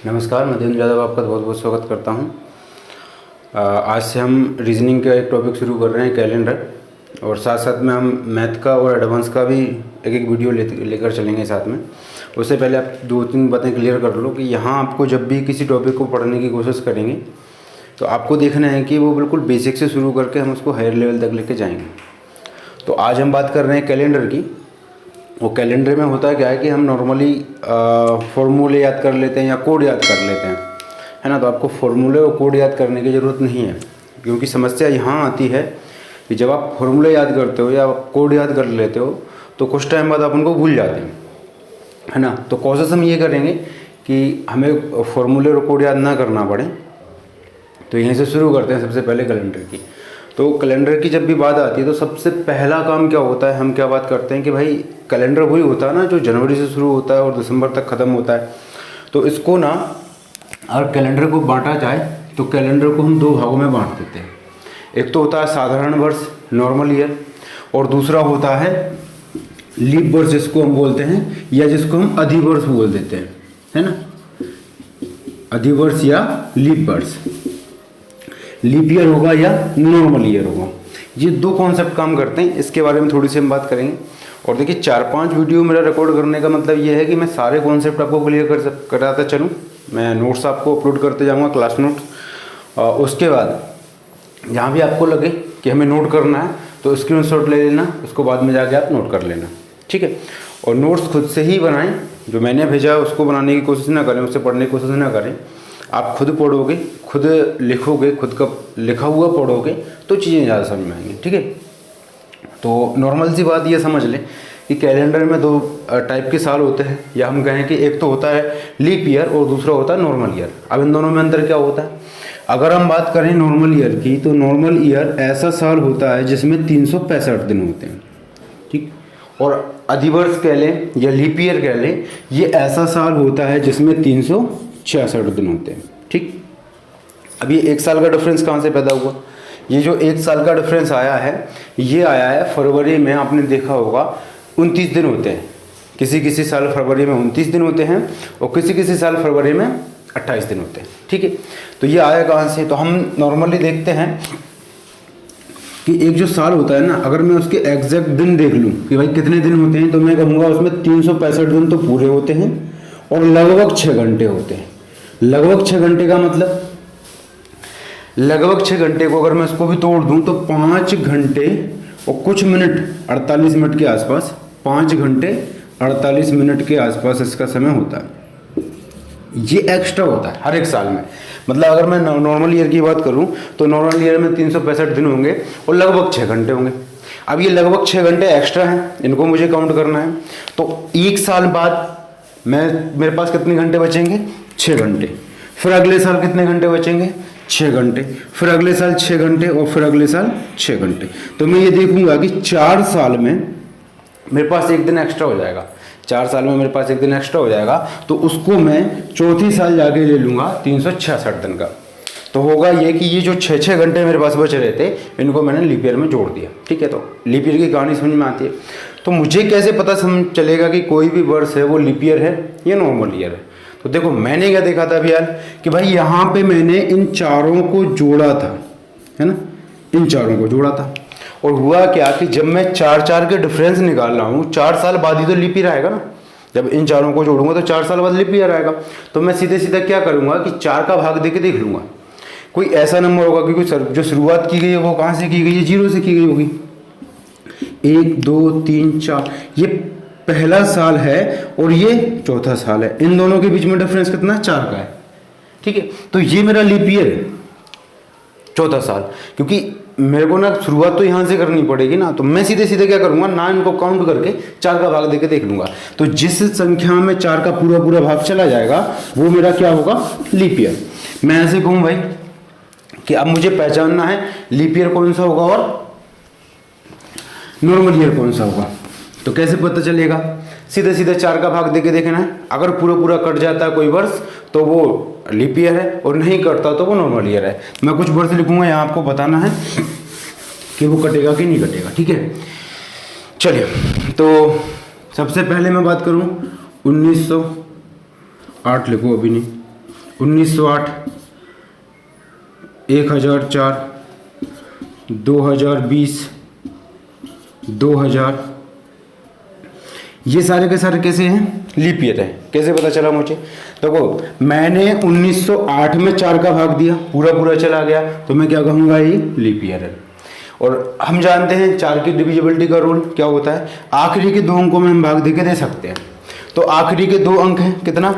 नमस्कार, मैं देवेंद्र यादव आपका बहुत बहुत स्वागत करता हूं। आज से हम रीजनिंग का एक टॉपिक शुरू कर रहे हैं, कैलेंडर, और साथ साथ में हम मैथ का और एडवांस का भी एक एक वीडियो लेकर चलेंगे साथ में। उससे पहले आप दो तीन बातें क्लियर कर लो कि यहाँ आपको जब भी किसी टॉपिक को पढ़ने की कोशिश करेंगे तो आपको देखना है कि वो बिल्कुल बेसिक से शुरू करके हम उसको हायर लेवल तक लेके जाएंगे। तो आज हम बात कर रहे हैं कैलेंडर की। वो कैलेंडर में होता क्या है कि हम नॉर्मली फॉर्मूले याद कर लेते हैं या कोड याद कर लेते हैं, है ना। तो आपको फॉर्मूले और कोड याद करने की ज़रूरत नहीं है, क्योंकि समस्या यहाँ आती है कि जब आप फॉर्मूले याद करते हो या कोड याद कर लेते हो तो कुछ टाइम बाद आप उनको भूल जाते हैं, है ना। तो कोशिश हम ये करेंगे कि हमें फॉर्मूले और कोड याद ना करना पड़े। तो यहीं से शुरू करते हैं सबसे पहले कैलेंडर की। तो कैलेंडर की जब भी बात आती है तो सबसे पहला काम क्या होता है, हम क्या बात करते हैं कि भाई कैलेंडर वही होता है ना जो जनवरी से शुरू होता है और दिसंबर तक ख़त्म होता है। तो इसको ना, अगर कैलेंडर को बांटा जाए तो कैलेंडर को हम दो भागों में बांट देते हैं। एक तो होता है साधारण वर्ष, नॉर्मल ईयर, और दूसरा होता है लीप वर्ष जिसको हम बोलते हैं, या जिसको हम अधिवर्ष बोल देते हैं, है ना। अधिवर्ष या लीप वर्ष, लीप ईयर होगा या नॉर्मल ईयर होगा। ये दो कॉन्सेप्ट काम करते हैं, इसके बारे में थोड़ी सी हम बात करेंगे। और देखिए 4-5 वीडियो मेरा रिकॉर्ड करने का मतलब ये है कि मैं सारे कॉन्सेप्ट आपको क्लियर कराता चलूँ। मैं नोट्स आपको अपलोड करते जाऊँगा, क्लास नोट्स। उसके बाद जहाँ भी आपको लगे कि हमें नोट करना है तो स्क्रीनशॉट ले लेना, उसको बाद में जाके आप नोट कर लेना, ठीक है। और नोट्स खुद से ही बनाएं, जो मैंने भेजा उसको बनाने की कोशिश ना करें, उससे पढ़ने की कोशिश ना करें। आप खुद पढ़ोगे, खुद लिखोगे, खुद का लिखा हुआ पढ़ोगे तो चीज़ें ज़्यादा समझ में आएंगी, ठीक है। तो नॉर्मल सी बात ये समझ लें कि कैलेंडर में दो टाइप के साल होते हैं, या हम कहें कि एक तो होता है लीप ईयर और दूसरा होता है नॉर्मल ईयर। अब इन दोनों में अंतर क्या होता है? अगर हम बात करें नॉर्मल ईयर की, तो नॉर्मल ईयर ऐसा साल होता है जिसमें 365 दिन होते हैं, ठीक। और अधिवर्ष कह लें या लीप ईयर कह लें, ये ऐसा साल होता है जिसमें 366 दिन होते हैं, ठीक। अब ये एक साल का डिफरेंस कहाँ से पैदा हुआ? ये जो एक साल का डिफरेंस आया है, ये आया है फरवरी में। आपने देखा होगा 29 दिन होते हैं, किसी किसी साल फरवरी में 29 दिन होते हैं और किसी किसी साल फरवरी में 28 दिन होते हैं, ठीक है। तो ये आया कहाँ से? तो हम नॉर्मली देखते हैं कि एक जो साल होता है ना, अगर मैं उसके एग्जैक्ट दिन देख लूँ कि भाई कितने दिन होते हैं, तो मैं कहूँगा उसमें 365 दिन तो पूरे होते हैं और लगभग 6 घंटे होते हैं। लगभग 6 घंटे का मतलब, लगभग 6 घंटे को अगर मैं उसको भी तोड़ दूं तो 5 घंटे और कुछ मिनट, 48 मिनट के आसपास, 5 घंटे 48 मिनट के आसपास इसका समय होता है। ये एक्स्ट्रा होता है हर एक साल में। मतलब अगर मैं नॉर्मल ईयर की बात करूं तो नॉर्मल ईयर में 365 दिन होंगे और लगभग 6 घंटे होंगे। अब ये लगभग 6 घंटे एक्स्ट्रा हैं, इनको मुझे काउंट करना है। तो एक साल बाद मेरे पास कितने घंटे बचेंगे? 6 घंटे। फिर अगले साल कितने घंटे बचेंगे? 6 घंटे। फिर अगले साल 6 घंटे और फिर अगले साल 6 घंटे। तो मैं ये देखूंगा कि 4 साल में मेरे पास एक दिन एक्स्ट्रा हो जाएगा। 4 साल में मेरे पास एक दिन एक्स्ट्रा हो जाएगा, तो उसको मैं चौथी साल जाके ले लूँगा 366 दिन का। तो होगा ये कि ये जो 6-6 घंटे मेरे पास बच रहे थे, इनको मैंने लीप ईयर में जोड़ दिया, ठीक है। तो लीप ईयर की कहानी समझ में आती है। तो मुझे कैसे पता समझ चलेगा कि कोई भी वर्ष है वो लीप ईयर है या नॉर्मल ईयर है? तो देखो मैंने क्या देखा था अभी यार कि भाई यहाँ पे मैंने इन चारों को जोड़ा था, है ना, इन चारों को जोड़ा था। और हुआ क्या कि जब मैं 4-4 के डिफरेंस निकाल रहा हूँ, 4 साल बाद ही तो लीप ईयर आएगा ना। जब इन चारों को जोड़ूंगा तो 4 साल बाद लीप ईयर आएगा। तो मैं सीधे सीधा क्या करूँगा कि 4 का भाग देके देख लूँगा। कोई ऐसा नंबर होगा कि कोई जो शुरुआत की गई है वो कहाँ से की गई है? 0 से की गई होगी। 1 2 3 4, ये पहला साल है और ये चौथा साल है। इन दोनों के बीच में डिफरेंस कितना? 4 का है, ठीक है। तो ये मेरा लीप ईयर है, चौथा साल। क्योंकि मेरे को ना शुरुआत तो यहाँ से करनी पड़ेगी ना, तो मैं सीधे सीधे क्या करूँगा ना, इनको काउंट करके 4 का भाग देके देख लूँगा। तो जिस संख्या में 4 का पूरा पूरा भाग चला जाएगा वो मेरा क्या होगा? Leap year. मैं ऐसे कहूँ भाई कि अब मुझे पहचानना है लीप ईयर कौन सा होगा और नॉर्मल ईयर कौन सा होगा। तो कैसे पता चलेगा? सीधे सीधे 4 का भाग देके देखना है। अगर पूरा पूरा कट जाता है कोई वर्ष तो वो लीप ईयर है, और नहीं कटता तो वो नॉर्मल ईयर है। मैं कुछ वर्ष लिखूंगा, यहाँ आपको बताना है कि वो कटेगा कि नहीं कटेगा, ठीक है। चलिए, तो सबसे पहले मैं बात करूँ 1908 लिखो, अभी नहीं, 1908, 1004, 2020, 2000, ये सारे के सारे कैसे हैं? लीप ईयर है। कैसे पता चला मुझे? देखो मैंने 1908 में 4 का भाग दिया, पूरा पूरा चला गया, तो मैं क्या कहूँगा? ये लीप ईयर है। और हम जानते हैं 4 की डिविजिबिलिटी का रूल क्या होता है? आखिरी के 2 अंकों में हम भाग देके दे सकते हैं। तो आखिरी के 2 अंक हैं कितना?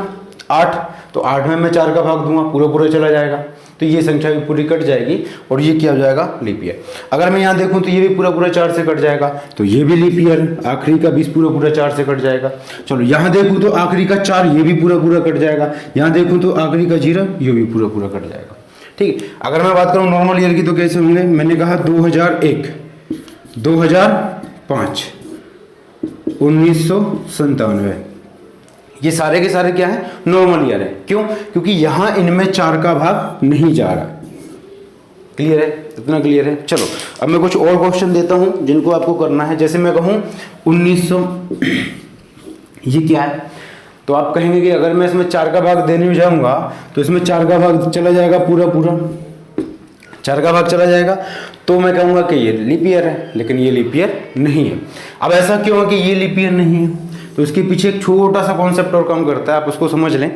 8, तो 8 में मैं 4 का भाग दूंगा, पूरा पूरा चला जाएगा, तो ये संख्या भी पूरी कट जाएगी और ये क्या हो जाएगा? Leap year. अगर मैं यहाँ देखूँ तो ये भी पूरा पूरा 4 से कट जाएगा, तो ये भी लीप ईयर। आखिरी का 20 पूरा पूरा 4 से कट जाएगा। चलो यहाँ देखूँ तो आखिरी का 4, ये भी पूरा पूरा कट जाएगा। यहाँ देखूँ तो आखिरी का 0, ये भी पूरा पूरा कट जाएगा। ठीक है। अगर मैं बात करूँ नॉर्मल ईयर की तो कैसे होंगे? मैंने कहा 2001, 2005, 1997, ये सारे के सारे क्या है? नॉर्मल ईयर है। क्यों? क्योंकि यहां इनमें 4 का भाग नहीं जा रहा। क्लियर है? इतना क्लियर है? चलो अब मैं कुछ और क्वेश्चन देता हूं जिनको आपको करना है। जैसे मैं कहूं 1900, ये क्या है? तो आप कहेंगे कि अगर मैं इसमें 4 का भाग देने जाऊंगा तो इसमें 4 का भाग चला जाएगा, पूरा पूरा 4 का भाग चला जाएगा, तो मैं कहूँगा कि ये लीप ईयर है। लेकिन ये लीप ईयर नहीं है। अब ऐसा क्यों है कि ये लीप ईयर नहीं है? तो इसके पीछे एक छोटा सा कॉन्सेप्ट और काम करता है, आप उसको समझ लें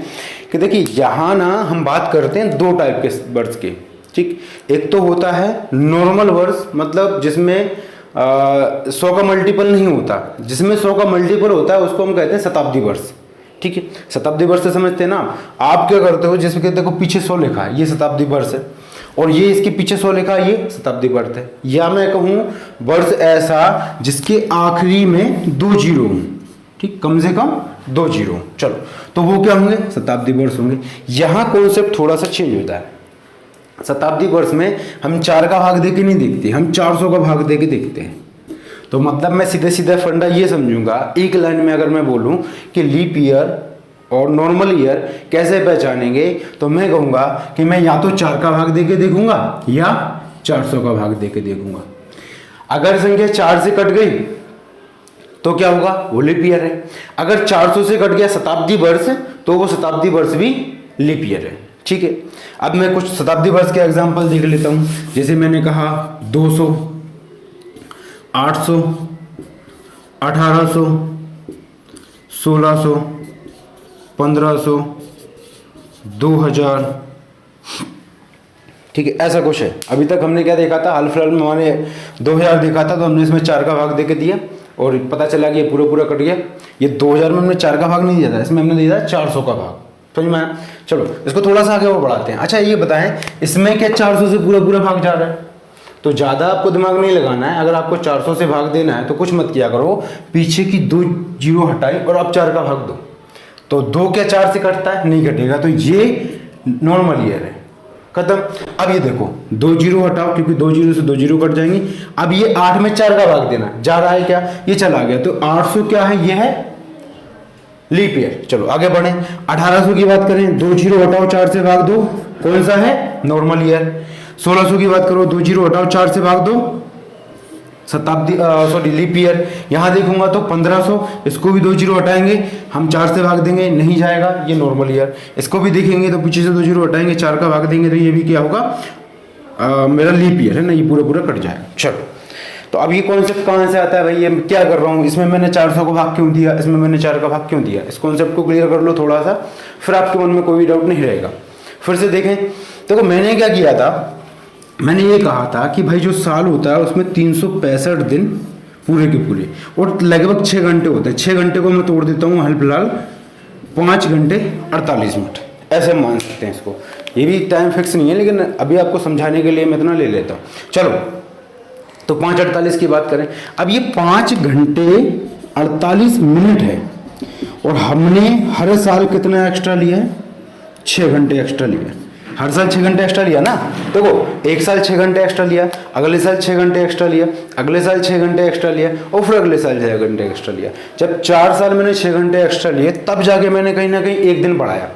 कि देखिए यहाँ ना हम बात करते हैं 2 टाइप के वर्ष की। ठीक, एक तो होता है नॉर्मल वर्ष, मतलब जिसमें 100 का मल्टीपल नहीं होता। जिसमें 100 का मल्टीपल होता है उसको हम कहते हैं शताब्दी वर्ष। ठीक है, शताब्दी वर्ष से समझते हैं ना आप? क्या करते हो, जिसमें देखो पीछे 100 लिखा है, ये शताब्दी वर्ष है, और ये इसके पीछे 100 लिखा है, ये शताब्दी वर्ष है। या मैं कहूँ वर्ष ऐसा जिसके आखिरी में 2 जीरो हों। ठीक, कम से कम 2 जीरो। चलो, तो वो क्या होंगे? शताब्दी वर्ष होंगे। यहाँ कॉन्सेप्ट थोड़ा सा चेंज होता है। शताब्दी वर्ष में हम 4 का भाग देके नहीं देखते, हम 400 का भाग देके देखते हैं। तो मतलब मैं सीधे सीधे फंडा ये समझूंगा, एक लाइन में अगर मैं बोलूं कि लीप ईयर और नॉर्मल ईयर कैसे पहचानेंगे, तो मैं कहूँगा कि मैं या तो 4 का भाग देके देखूंगा या 400 का भाग देके देखूंगा। अगर संख्या 4 से कट गई तो क्या होगा? वो लीप ईयर है। अगर 400 से कट गया शताब्दी वर्ष, तो वो शताब्दी वर्ष भी लीप ईयर है। ठीक है, अब मैं कुछ शताब्दी वर्ष के एग्जांपल देख लेता हूं। जैसे मैंने कहा 200, 800, 1800, 1600, 1500, 2000। ठीक है, ऐसा कुछ है। अभी तक हमने क्या देखा था? हाल फिलहाल में हमारे 2000 देखा था, तो हमने इसमें 4 का भाग देके दिया और पता चला कि ये पूरा पूरा कट गया। ये 2000 में हमने 4 का भाग नहीं दिया था, इसमें हमने दिया था 400 का भाग। समझ में आया? चलो इसको थोड़ा सा आगे और बढ़ाते हैं। अच्छा ये बताएं, इसमें क्या 400 से पूरा पूरा भाग जा रहा है? तो ज़्यादा आपको दिमाग नहीं लगाना है। अगर आपको 400 से भाग देना है तो कुछ मत किया करो, पीछे की 2 जीरो हटाई और आप 4 का भाग दो। तो 2 क्या 4 से कटता है? नहीं कटेगा। तो ये नॉर्मल ईयर है, खत्म। अब ये देखो 2 जीरो हटाओ, क्योंकि 2 जीरो से 2 जीरो कट जाएंगे। अब ये 8 में 4 का भाग देना जा रहा है, क्या ये चला गया, तो 800 क्या है? ये है लीप ईयर। चलो आगे बढ़े। 1800 की बात करें, 2 जीरो हटाओ 4 से भाग दो, कौन सा है? Normal year. 1600 की बात करो, 2 जीरो हटाओ 4 से भाग दो, लीप ईयर। यहाँ देखूंगा तो 1500, इसको भी 2 जीरो हटाएंगे, हम 4 से भाग देंगे, नहीं जाएगा, ये नॉर्मल ईयर। इसको भी देखेंगे तो पीछे से 2 जीरो हटाएंगे, 4 का भाग देंगे, तो ये भी क्या होगा? मेरा लीप ईयर है ना, ये पूरा पूरा कट जाएगा। चलो, तो अब ये कॉन्सेप्ट कहाँ से आता है भाई? ये क्या कर रहा हूँ, इसमें मैंने 400 का भाग क्यों दिया, इसमें मैंने 4 का भाग क्यों दिया? इस कॉन्सेप्ट को क्लियर कर लो थोड़ा सा, फिर आपके मन में कोई भी डाउट नहीं रहेगा। फिर से देखें, देखो मैंने क्या किया था, मैंने ये कहा था कि भाई जो साल होता है उसमें 365 दिन पूरे के पूरे, और लगभग 6 घंटे होते हैं। 6 घंटे को मैं तोड़ देता हूँ हाल फिलहाल 5 घंटे 48 मिनट, ऐसे मान सकते हैं इसको। ये भी टाइम फिक्स नहीं है, लेकिन अभी आपको समझाने के लिए मैं इतना ले लेता हूँ। चलो, तो 5:48 की बात करें। अब ये 5 घंटे 48 मिनट है, और हमने हर साल कितना एक्स्ट्रा लिया है? 6 घंटे एक्स्ट्रा लिया है। हर साल 6 घंटे एक्स्ट्रा लिया ना। देखो एक साल 6 घंटे एक्स्ट्रा लिया, अगले साल 6 घंटे एक्स्ट्रा लिया, अगले साल 6 घंटे एक्स्ट्रा लिया, और फिर अगले साल 6 घंटे एक्स्ट्रा लिया। जब 4 साल मैंने 6 घंटे एक्स्ट्रा लिए, तब जाके मैंने कहीं ना कहीं 1 दिन बढ़ाया,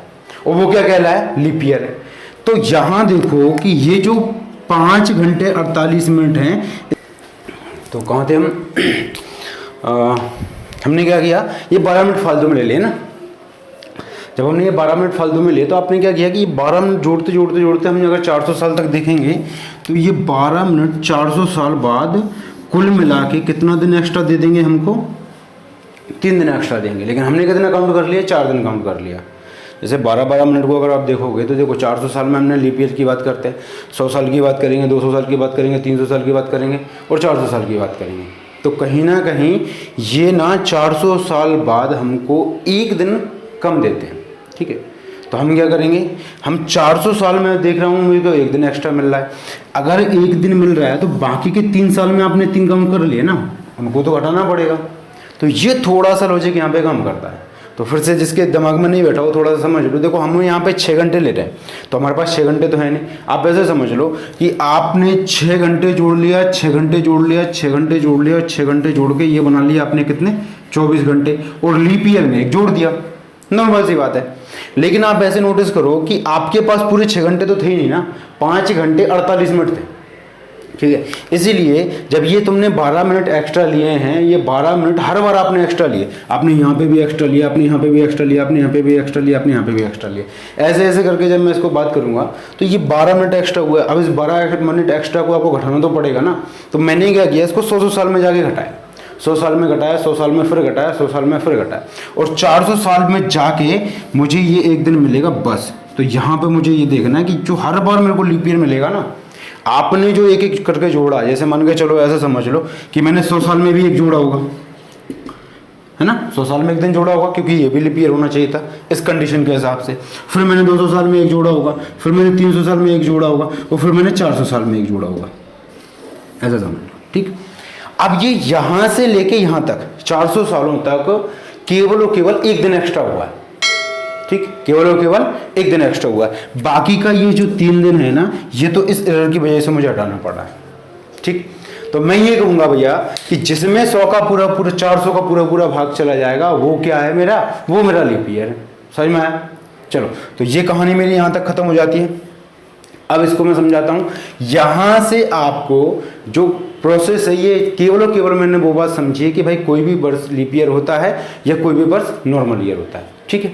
और वो क्या कहलाया? लीप ईयर है। तो यहाँ देखो कि ये जो 5 घंटे 48 मिनट हैं, तो कहाँ थे हम? हमने क्या किया, ये 12 मिनट फालतू में ले लिए ना। जब हमने ये 12 मिनट फालतू में लिए तो आपने क्या किया कि ये 12 मिनट जोड़ते जोड़ते जोड़ते हम अगर 400 साल तक देखेंगे तो ये 12 मिनट 400 साल बाद कुल मिला के कितना दिन एक्स्ट्रा दे देंगे हमको, 3 दिन एक्स्ट्रा देंगे। लेकिन हमने कितना काउंट कर लिया, 4 दिन काउंट कर लिया। जैसे 12-12 मिनट को अगर आप देखोगे तो देखो 400 साल में हमने लीप ईयर की बात करते हैं, 100 साल की बात करेंगे, 200 साल की बात करेंगे, 300 साल की बात करेंगे और 400 साल की बात करेंगे। तो कहीं ना कहीं ये ना 400 साल बाद हमको एक दिन कम देते हैं, ठीक है। तो हम क्या करेंगे, हम 400 साल में देख रहा हूँ मुझे तो एक दिन एक्स्ट्रा मिल रहा है। अगर एक दिन मिल रहा है तो बाकी के 3 साल में आपने 3 काउंट कर लिए ना, हमको तो घटाना पड़ेगा। तो ये थोड़ा सा लॉजिक यहाँ पे काम करता है। तो फिर से जिसके दिमाग में नहीं बैठा वो थोड़ा सा समझ लो। देखो हम यहाँ पे 6 घंटे ले रहे हैं तो हमारे पास 6 घंटे तो है नहीं। आप ऐसे समझ लो कि आपने 6 घंटे जोड़ लिया, 6 घंटे जोड़ लिया, 6 घंटे जोड़ लिया, 6 घंटे जोड़ के ये बना लिया आपने कितने, 24 घंटे। और लीप ईयर में एक जोड़ दिया, नॉर्मल सी बात है। लेकिन आप ऐसे नोटिस करो कि आपके पास पूरे 6 घंटे तो थे ही नहीं ना, 5 घंटे 48 मिनट थे, ठीक है। इसीलिए जब ये तुमने 12 मिनट एक्स्ट्रा लिए हैं, ये 12 मिनट हर बार आपने एक्स्ट्रा लिए, आपने यहाँ पे भी एक्स्ट्रा लिया, आपने यहाँ पे भी एक्स्ट्रा लिया, आपने यहाँ पे भी एक्स्ट्रा लिया, आपने यहाँ पे भी एक्स्ट्रा लिया। ऐसे ऐसे करके जब मैं इसको बात करूँगा तो ये 12 मिनट एक्स्ट्रा हुआ है। अब इस 12 मिनट एक्स्ट्रा को आपको घटाना तो पड़ेगा ना। तो मैंने क्या किया, इसको 100 साल में जाके घटाया, 100 साल में घटाया, 100 साल में फिर घटाया, 100 साल में फिर घटाया और 400 साल में जाके मुझे ये एक दिन मिलेगा बस। तो यहाँ पे मुझे ये देखना है कि जो हर बार मेरे को लीप ईयर मिलेगा ना, आपने जो एक एक करके जोड़ा, जैसे मान के चलो ऐसा समझ लो कि मैंने 100 साल में भी एक जोड़ा होगा, है ना, 100 साल में एक दिन जोड़ा होगा क्योंकि ये भी लीप ईयर होना चाहिए था इस कंडीशन के हिसाब से। फिर मैंने 200 साल में एक जोड़ा होगा, फिर मैंने 300 साल में एक जोड़ा होगा और फिर मैंने 400 साल में एक जोड़ा होगा, ऐसा समझ लो, ठीक। अब ये यहाँ से लेके यहाँ तक 400 सालों तक केवल और केवल एक दिन एक्स्ट्रा हुआ है, ठीक, केवल और केवल एक दिन एक्स्ट्रा हुआ है। बाकी का ये जो 3 दिन है ना, ये तो इस एरर की वजह से मुझे हटाना पड़ा है, ठीक। तो मैं ये कहूँगा भैया कि जिसमें 100 का पूरा 400 का पूरा भाग चला जाएगा वो क्या है मेरा, वो मेरा लीप ईयर है। समझ में आया? चलो, तो ये कहानी मेरी यहाँ तक खत्म हो जाती है। अब इसको मैं समझाता हूँ। यहाँ से आपको जो प्रोसेस है ये केवल और केवल मैंने वो बात समझी है कि भाई कोई भी वर्ष लीप ईयर होता है या कोई भी वर्ष नॉर्मल ईयर होता है, ठीक है।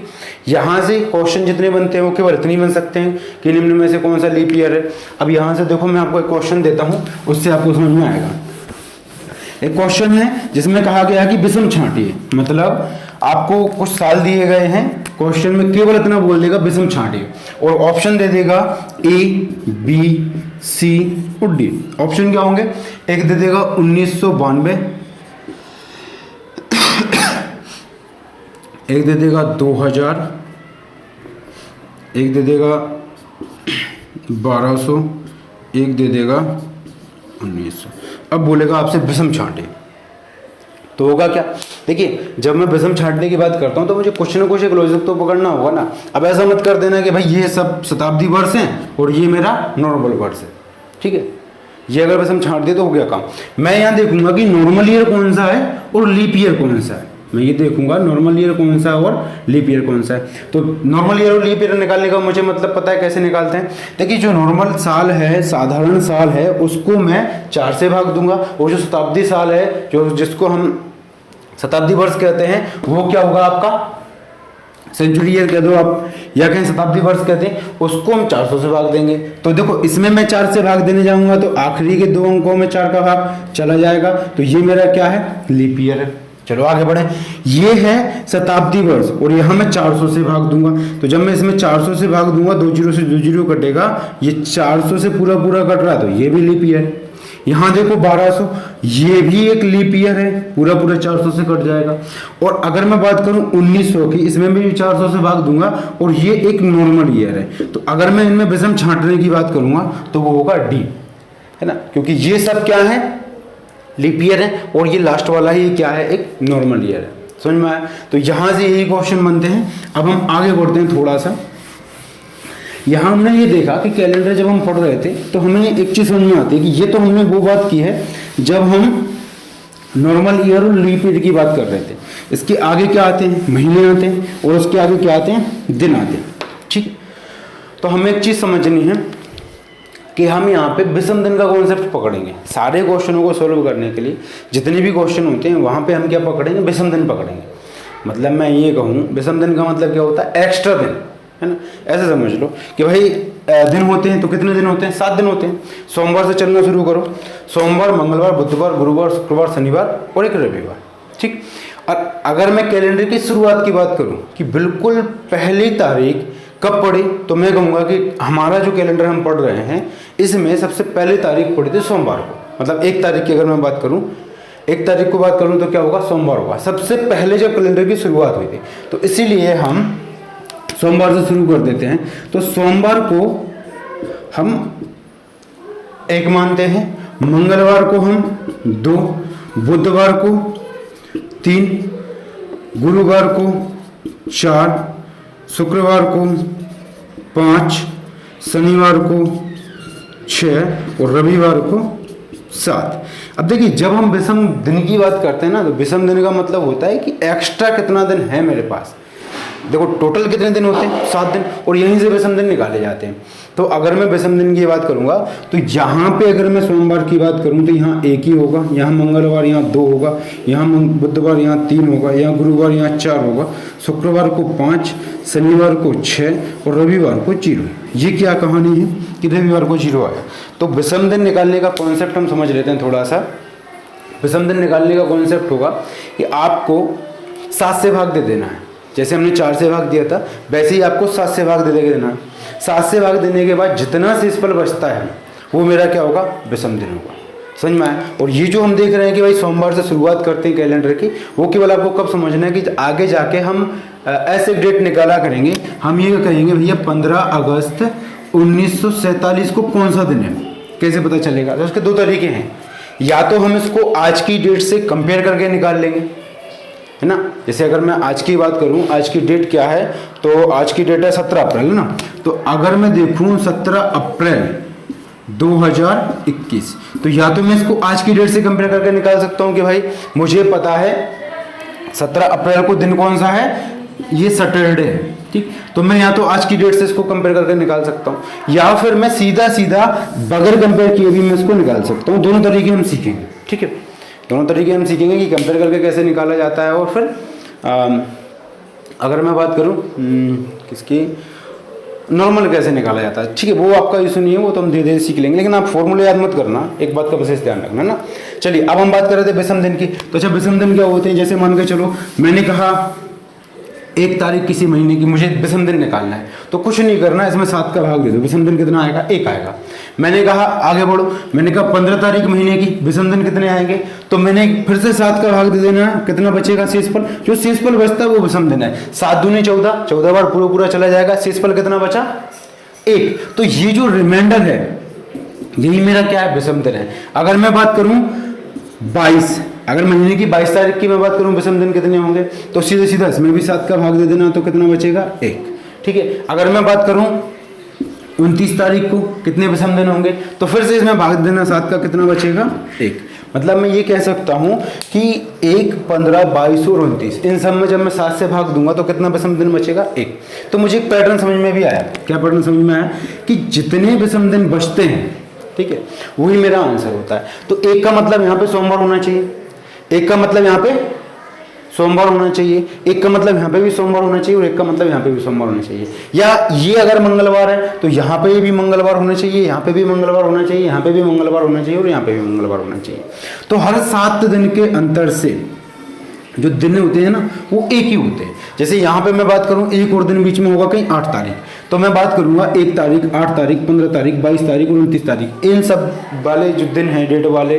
यहाँ से क्वेश्चन जितने बनते हैं वो केवल इतने ही बन सकते हैं कि निम्न में से कौन सा लीप ईयर है। अब यहाँ से देखो मैं आपको एक क्वेश्चन देता हूँ, उससे आपको समझ में आएगा। एक क्वेश्चन है जिसमें कहा गया है कि विषम छांटिए, मतलब आपको कुछ साल दिए गए हैं, क्वेश्चन में केवल इतना बोल देगा विषम छांटिए और ऑप्शन दे देगा ए, बी, सी और डी। ऑप्शन क्या होंगे, एक दे देगा 1992, एक दे देगा 2000, एक दे देगा 1200, एक दे देगा 1900। अब बोलेगा आपसे विषम छांटे, तो होगा क्या। देखिए जब मैं विषम छांटने की बात करता हूँ तो मुझे कुछ ना कुछ एक लॉजिक तो पकड़ना होगा ना। अब ऐसा मत कर देना कि भाई ये सब शताब्दी वर्ष हैं और ये मेरा नॉर्मल वर्ष है, ठीक है। ये अगर विषम छांट दे तो हो गया काम। मैं यहाँ देखूंगा कि नॉर्मल ईयर कौन सा है और लीप ईयर कौन सा है। मैं ये देखूंगा नॉर्मल ईयर कौन सा है और लीप ईयर कौन सा है। तो नॉर्मल ईयर और लीप ईयर निकालने का मुझे मतलब पता है कैसे निकालते हैं। देखिए जो नॉर्मल साल है, साधारण साल है, उसको मैं 4 से भाग दूंगा और जो शताब्दी साल है, जो जिसको हम शताब्दी वर्ष कहते हैं, वो क्या होगा आपका सेंचुरी ईयर कह दो आप या कहीं शताब्दी वर्ष कहते हैं, उसको हम 400 से भाग देंगे। तो देखो इसमें मैं 4 से भाग देने जाऊंगा तो आखिरी के 2 अंकों में 4 का भाग चला जाएगा, तो ये मेरा क्या है, लीप ईयर है। चलो आगे बढ़े। ये है शताब्दी वर्ष और यहाँ मैं 400 से भाग दूंगा। तो जब मैं इसमें 400 से भाग दूंगा, 2 जीरो से 2 जीरो कटेगा, ये 400 से पूरा कट रहा है, तो ये भी लीप ईयर। यहाँ देखो 1200, ये भी एक लीप ईयर है, पूरा 400 से कट जाएगा। और अगर मैं बात करूं 1900 की, इसमें भी 400 से भाग दूंगा और ये एक नॉर्मल ईयर है। तो अगर मैं इनमें विषम छांटने की बात करूंगा तो वो होगा डी, है ना, क्योंकि ये सब क्या है, लीप ईयर है और ये लास्ट वाला ही क्या है, एक नॉर्मल ईयर है। समझ में आया। तो यहाँ से यही क्वेश्चन बनते हैं। अब हम आगे बढ़ते हैं थोड़ा सा। यहाँ हमने ये देखा कि कैलेंडर जब हम पढ़ रहे थे तो हमें एक चीज़ समझ में आती है कि ये तो हमने वो बात की है जब हम नॉर्मल ईयर और लीप ईयर की बात कर रहे थे। इसके आगे क्या आते हैं, महीने आते हैं और उसके आगे क्या आते हैं, दिन आते हैं, ठीक। तो हमें एक चीज़ समझनी है कि हम यहाँ पे विषम दिन का कॉन्सेप्ट पकड़ेंगे। सारे क्वेश्चनों को सोल्व करने के लिए जितने भी क्वेश्चन होते हैं वहाँ पे हम क्या पकड़ेंगे, विषम दिन पकड़ेंगे। मतलब मैं ये कहूँ विषम दिन का मतलब क्या होता है, एक्स्ट्रा दिन, है ना। ऐसे समझ लो कि भाई दिन होते हैं तो कितने दिन होते हैं, 7 दिन होते हैं। सोमवार से चलना शुरू करो, सोमवार, मंगलवार, बुधवार, गुरुवार, शुक्रवार, शनिवार और एक रविवार, ठीक। और अगर मैं कैलेंडर की शुरुआत की बात करूं कि बिल्कुल पहली तारीख कब पड़ी, तो मैं कहूँगा कि हमारा जो कैलेंडर हम पढ़ रहे हैं इसमें सबसे पहली तारीख पड़ी थी सोमवार को। मतलब 1 तारीख की अगर मैं बात करूँ, 1 तारीख को बात करूँ तो क्या होगा, सोमवार होगा। सबसे पहले जब कैलेंडर की शुरुआत हुई थी, तो इसीलिए हम सोमवार से शुरू कर देते हैं। तो सोमवार को हम 1 मानते हैं, मंगलवार को हम 2, बुधवार को 3, गुरुवार को 4, शुक्रवार को 5, शनिवार को 6 और रविवार को 7। अब देखिए जब हम विषम दिन की बात करते हैं ना, तो विषम दिन का मतलब होता है कि एक्स्ट्रा कितना दिन है मेरे पास। देखो टोटल कितने दिन होते हैं, 7 दिन, और यहीं से विषम दिन निकाले जाते हैं। तो अगर मैं विषम दिन की बात करूंगा तो यहाँ पे अगर मैं सोमवार की बात करूँ तो यहाँ 1 ही होगा, यहाँ मंगलवार यहाँ 2 होगा, यहाँ बुधवार यहाँ 3 होगा, यहाँ गुरुवार यहाँ 4 होगा, शुक्रवार को 5, शनिवार को 6 और रविवार को 0। ये क्या कहानी है कि रविवार को 0 आया। तो विषम दिन निकालने का कॉन्सेप्ट हम समझ लेते हैं थोड़ा सा। विषम दिन निकालने का कॉन्सेप्ट होगा कि आपको 7 से भाग दे देना है। जैसे हमने 4 से भाग दिया था, वैसे ही आपको 7 से भाग दे देना है। 7 से भाग देने के बाद जितना शेषफल बचता है वो मेरा क्या होगा, विषम दिन होगा। समझ में आया। और ये जो हम देख रहे हैं कि भाई सोमवार से शुरुआत करते हैं कैलेंडर की, वो केवल आपको कब समझना है कि आगे जाके हम ऐसे डेट निकाला करेंगे। हम ये कहेंगे भैया 15 अगस्त 1947 को कौन सा दिन है, कैसे पता चलेगा। तो उसके 2 तरीके हैं, या तो हम इसको आज की डेट से कंपेयर करके निकाल लेंगे, है ना। जैसे अगर मैं आज की बात करूं, आज की डेट क्या है, तो आज की डेट है 17 अप्रैल, है ना। तो अगर मैं देखूं 17 अप्रैल 2021, तो या तो मैं इसको आज की डेट से कंपेयर करके निकाल सकता हूं कि भाई मुझे पता है 17 अप्रैल को दिन कौन सा है, ये सैटरडे है, ठीक। तो मैं या तो आज की डेट से इसको कंपेयर करके निकाल सकता हूँ, या फिर मैं सीधा सीधा बगैर कंपेयर किए भी मैं इसको निकाल सकता हूँ। दोनों तरीके हम सीखेंगे, ठीक है। दोनों तरीके हम सीखेंगे कि कंपेयर करके कैसे निकाला जाता है, और फिर अगर मैं बात करूं किसकी नॉर्मल कैसे निकाला जाता है, ठीक है। वो आपका इशू नहीं है, वो तो हम धीरे धीरे सीख लेंगे, लेकिन आप फॉर्मूले याद मत करना, एक बात का विशेष ध्यान रखना ना। चलिए अब हम बात कर रहे थे विषम दिन की। तो अच्छा विषम दिन क्या होते हैं, जैसे मान के चलो मैंने कहा 1 तारीख किसी महीने की मुझे विषम दिन निकालना है, तो कुछ नहीं करना, इसमें 7 का भाग दे दो, विषम दिन कितना आएगा, 1 आएगा। मैंने कहा आगे बढ़ो, मैंने कहा 15 तारीख महीने की विषम दिन कितने आएंगे, तो मैंने फिर से 7 का भाग दे देना, कितना बचेगा शेषफल, जो शेषफल बचता है वो विषम दिन है। 7 दूनी 14, 14 बार पूरा चला जाएगा, शेषफल कितना बचा, 1। तो ये जो रिमाइंडर है यही मेरा क्या है, विषम दिन है। अगर मैं बात करूं 22, अगर महीने की 22 तारीख की मैं बात करूं विषम दिन कितने होंगे, तो सीधे सीधा इसमें भी 7 का भाग दे देना, तो कितना बचेगा, 1, ठीक है। अगर मैं बात करूं 29 तारीख को कितने विषम दिन होंगे, तो फिर से इसमें भाग देना 7 का, कितना बचेगा, 1। मतलब मैं ये कह सकता हूं कि 1, 15, 22 और 29 इन सब में जब मैं 7 से भाग दूंगा तो कितना विषम दिन बचेगा, 1। तो मुझे एक पैटर्न समझ में भी आया। क्या पैटर्न समझ में आया कि जितने विषम दिन बचते हैं, ठीक है, वही मेरा आंसर होता है। तो 1 का मतलब यहाँ पे सोमवार होना चाहिए, 1 का मतलब यहाँ पे सोमवार होना चाहिए, 1 का मतलब यहाँ पे भी सोमवार होना चाहिए, और 1 का मतलब यहाँ पे भी सोमवार होना चाहिए। या ये अगर मंगलवार है तो यहाँ पे भी मंगलवार होना चाहिए, यहाँ पे भी मंगलवार होना चाहिए, यहाँ पे भी मंगलवार होना चाहिए, और यहाँ पे भी मंगलवार होना चाहिए। तो हर 7 दिन के अंतर से जो दिन होते हैं ना वो एक ही होते हैं। जैसे यहाँ पे मैं बात करूँ एक और दिन बीच में होगा कहीं 8 तारीख, तो मैं बात करूँगा 1 तारीख, 8 तारीख, 15 तारीख, 22 तारीख और 29 तारीख, इन सब वाले जो दिन हैं डेट वाले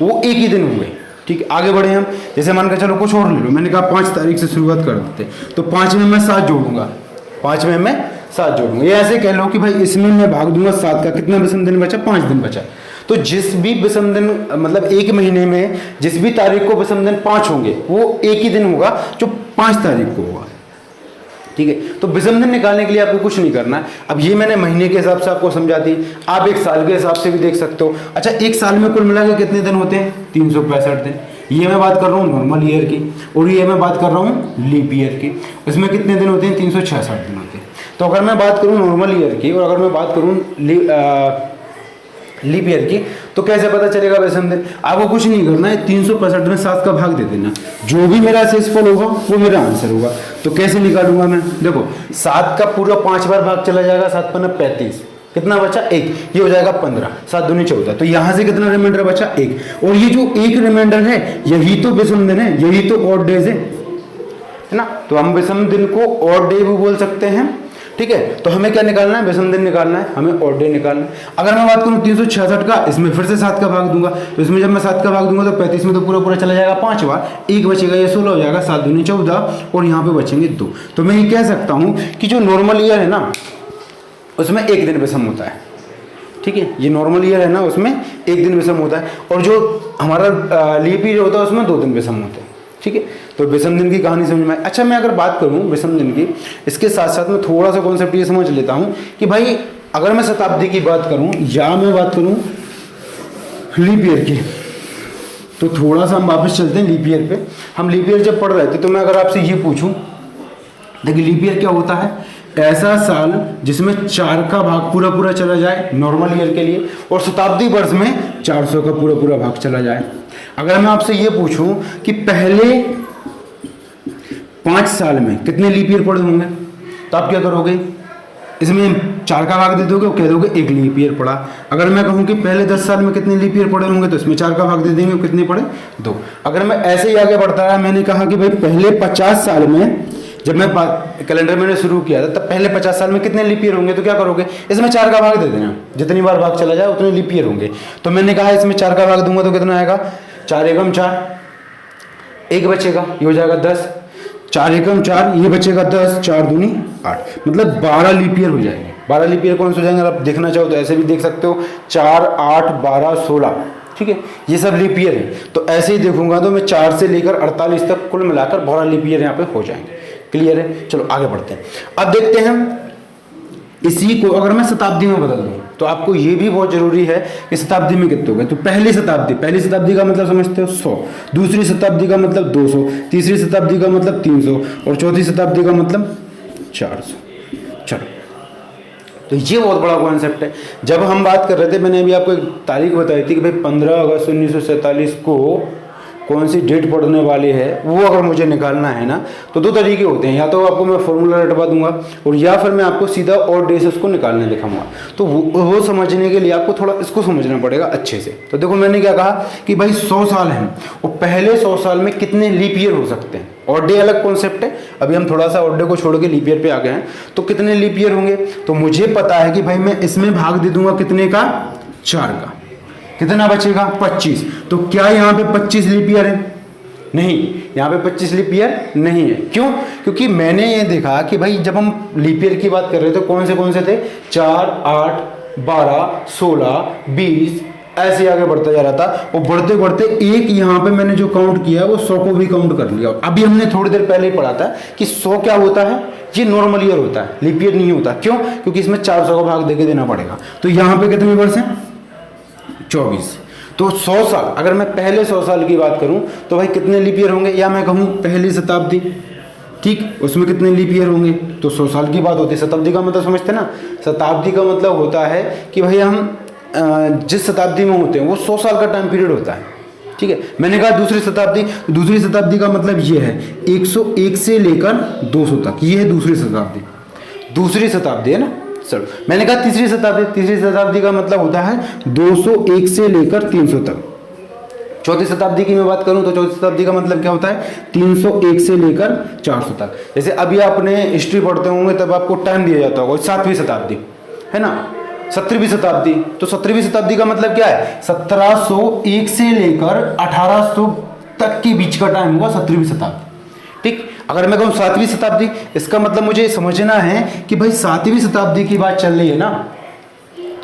वो एक ही दिन होंगे, ठीक है। आगे बढ़े हम, जैसे मान कर चलो कुछ और ले लो, मैंने कहा 5 तारीख से शुरुआत कर देते, तो 5 में मैं 7 जोड़ूंगा, 5 में मैं 7 जोड़ूंगा। ये ऐसे कह लो कि भाई इसमें मैं भाग दूंगा 7 का, कितना विषम दिन बचा, 5 दिन बचा। तो जिस भी विषम दिन मतलब एक महीने में जिस भी तारीख को विषम दिन 5 होंगे वो एक ही दिन होगा जो 5 तारीख को होगा, ठीक है। तो विषम दिन निकालने के लिए आपको कुछ नहीं करना है। अब ये मैंने महीने के हिसाब से आपको समझा दी, आप एक साल के हिसाब से भी देख सकते हो। अच्छा, एक साल में कुल मिला के कितने दिन होते हैं, 365 दिन। ये मैं बात कर रहा हूँ नॉर्मल ईयर की, और ये मैं बात कर रहा हूँ लीप ईयर की। उसमें कितने दिन होते हैं, 366 दिन होते हैं। तो अगर मैं बात करूँ नॉर्मल ईयर की और अगर मैं बात करूँ लीप ईयर की, तो कैसे पता चलेगा विषम दिन? आपको कुछ नहीं करना है, 365 में 7 का भाग दे देना, जो भी मेरा शेषफल होगा वो मेरा आंसर होगा। तो कैसे निकालूंगा मैं? देखो 7 का पूरा 5 बार भाग चला जाएगा, 7 पन्ना 35, कितना बचा? 1, ये हो जाएगा 15, 7 दूनी 14, तो यहां से कितना रिमाइंडर बचा? 1। और ये जो 1 रिमाइंडर है यही तो विषम दिन है, यही तो ऑड डेज है ना। तो हम विषम दिन को ऑड डे भी बोल सकते हैं, ठीक है। तो हमें क्या निकालना है? विषम दिन निकालना है, हमें ऑड डे निकालना है। अगर मैं बात करूं 366 का, इसमें फिर से 7 का भाग दूंगा, तो इसमें जब मैं 7 का भाग दूंगा तो 35 में तो पूरा पूरा चला जाएगा 5 बार, 1 बचेगा, ये 16 हो जाएगा, 7 दूनी 14, और यहाँ पे बचेंगे 2। तो मैं ये कह सकता हूँ कि जो नॉर्मल ईयर है ना उसमें 1 दिन विषम होता है, ठीक है। ये नॉर्मल ईयर है ना उसमें 1 दिन विषम होता है, और जो हमारा लीप ईयर होता है उसमें 2 दिन विषम होते हैं, ठीक है। तो विषम दिन की कहानी समझ में आई। अच्छा, मैं अगर बात करूं विषम दिन की, इसके साथ साथ मैं थोड़ा सा कॉन्सेप्ट ये समझ लेता हूं कि भाई अगर मैं शताब्दी की बात करूं या मैं बात करूं लीप ईयर की, तो थोड़ा सा हम वापस चलते हैं लीप ईयर पे। हम लीप ईयर जब पढ़ रहे थे तो मैं अगर आपसे ये पूछूं, देखिए लीप ईयर क्या होता है? ऐसा साल जिसमें 4 का भाग पूरा पूरा चला जाए नॉर्मल ईयर के लिए, और शताब्दी वर्ष में 400 का पूरा पूरा भाग चला जाए। अगर मैं आपसे ये पूछूं कि पहले 5 साल में कितने लीप ईयर पड़े होंगे, तो आप क्या करोगे? इसमें 4 का भाग दे दोगे और कह दोगे 1 लीप ईयर पड़ा। अगर मैं कहूं कि पहले 10 साल में कितने लीप ईयर पड़े होंगे, तो इसमें 4 का भाग दे देंगे, कितने पड़े? 2। अगर मैं ऐसे ही आगे बढ़ता रहा, मैंने कहा कि भाई पहले 50 साल में, जब मैं कैलेंडर मैंने शुरू किया था तब पहले 50 साल में कितने लीप ईयर होंगे, तो क्या करोगे? इसमें 4 का भाग दे देना, जितनी बार भाग चला जाए उतने लीप ईयर होंगे। तो मैंने कहा इसमें 4 का भाग दूंगा तो कितना आएगा? 4 एकम 4, 1 बचेगा, ये हो जाएगा 10, 4 एकम 4, ये बचेगा 10, 4 दूनी 8, मतलब 12 लीप ईयर हो जाएंगे। 12 लीप ईयर कौन से हो जाएंगे? आप देखना चाहो तो ऐसे भी देख सकते हो, 4, 8, 12, 16, ठीक है, ये सब लीप ईयर है। तो ऐसे ही देखूंगा तो मैं 4 से लेकर 48 तक कुल मिलाकर 12 लीप ईयर यहाँ पे हो जाएंगे। क्लियर है? चलो आगे बढ़ते हैं। अब देखते हैं इसी को अगर मैं शताब्दी में बदल दूं तो आपको ये भी बहुत जरूरी है कि शताब्दी में कितने हो गए। तो पहली शताब्दी का मतलब समझते हो 100, दूसरी शताब्दी का मतलब 200, तीसरी शताब्दी का मतलब 300, और चौथी शताब्दी का मतलब 400। चलो, तो ये बहुत बड़ा कॉन्सेप्ट है। जब हम बात कर रहे थे, मैंने अभी आपको एक तारीख बताई थी कि भाई 15 अगस्त 1947 को कौन सी डेट पड़ने वाली है, वो अगर मुझे निकालना है ना, तो 2 तरीके होते हैं, या तो आपको मैं फॉर्मूला रटवा दूंगा, और या फिर मैं आपको सीधा और डेज उसको निकालने दिखाऊंगा। तो वो समझने के लिए आपको थोड़ा इसको समझना पड़ेगा अच्छे से। तो देखो मैंने क्या कहा कि भाई 100 साल हैं, और पहले 100 साल में कितने लीप ईयर हो सकते हैं। ऑड डे अलग कॉन्सेप्ट है, अभी हम थोड़ा सा ऑड डे को छोड़ के लीप ईयर पे आ गए हैं। तो कितने लीप ईयर होंगे, तो मुझे पता है कि भाई मैं इसमें भाग दे दूंगा कितने का? 4 का, कितना बचेगा? 25। तो क्या यहाँ पे 25 लीप ईयर है? नहीं, यहाँ पे 25 लीप ईयर नहीं है। क्यों? क्योंकि मैंने ये देखा कि भाई जब हम लीप ईयर की बात कर रहे थे कौन से थे? 4, 8, 12, 16, 20, ऐसे आगे बढ़ता जा रहा था, और बढ़ते बढ़ते एक यहाँ पे मैंने जो काउंट किया वो 100 को भी काउंट कर लिया। अभी हमने थोड़ी देर पहले ही पढ़ा था कि 100 क्या होता है? ये नॉर्मल ईयर होता है, लीप ईयर नहीं होता। क्यों? क्योंकि इसमें 400 का भाग देके देना पड़ेगा। तो यहाँ पे कितने वर्ष हैं? 24। तो 100 साल, अगर मैं पहले 100 साल की बात करूं तो भाई कितने लीप ईयर होंगे, या मैं कहूं पहली शताब्दी, ठीक, उसमें कितने लीप ईयर होंगे? तो 100 साल की बात होती है। शताब्दी का मतलब समझते ना, शताब्दी का मतलब होता है कि भाई हम जिस शताब्दी में होते हैं वो 100 साल का टाइम पीरियड होता है, ठीक है। मैंने कहा दूसरी शताब्दी का मतलब ये है 101 से लेकर 200 तक, ये है दूसरी शताब्दी है ना। चलो, मैंने कहा तीसरी शताब्दी का मतलब होता है 201 से लेकर 300 तक। चौथी शताब्दी की मैं बात करूं तो चौथी शताब्दी का मतलब क्या होता है? 301 से लेकर 400 तक। जैसे अभी आपने हिस्ट्री पढ़ते होंगे तब आपको टाइम दिया जाता होगा 7वीं शताब्दी है ना, 17वीं शताब्दी। तो 17वीं शताब्दी का मतलब क्या है? 1701 से लेकर 1800 तक के बीच का टाइम हुआ 17वीं शताब्दी, ठीक। अगर मैं कहूँ 7वीं शताब्दी, इसका मतलब मुझे समझना है कि भाई 7वीं शताब्दी की बात चल रही है ना।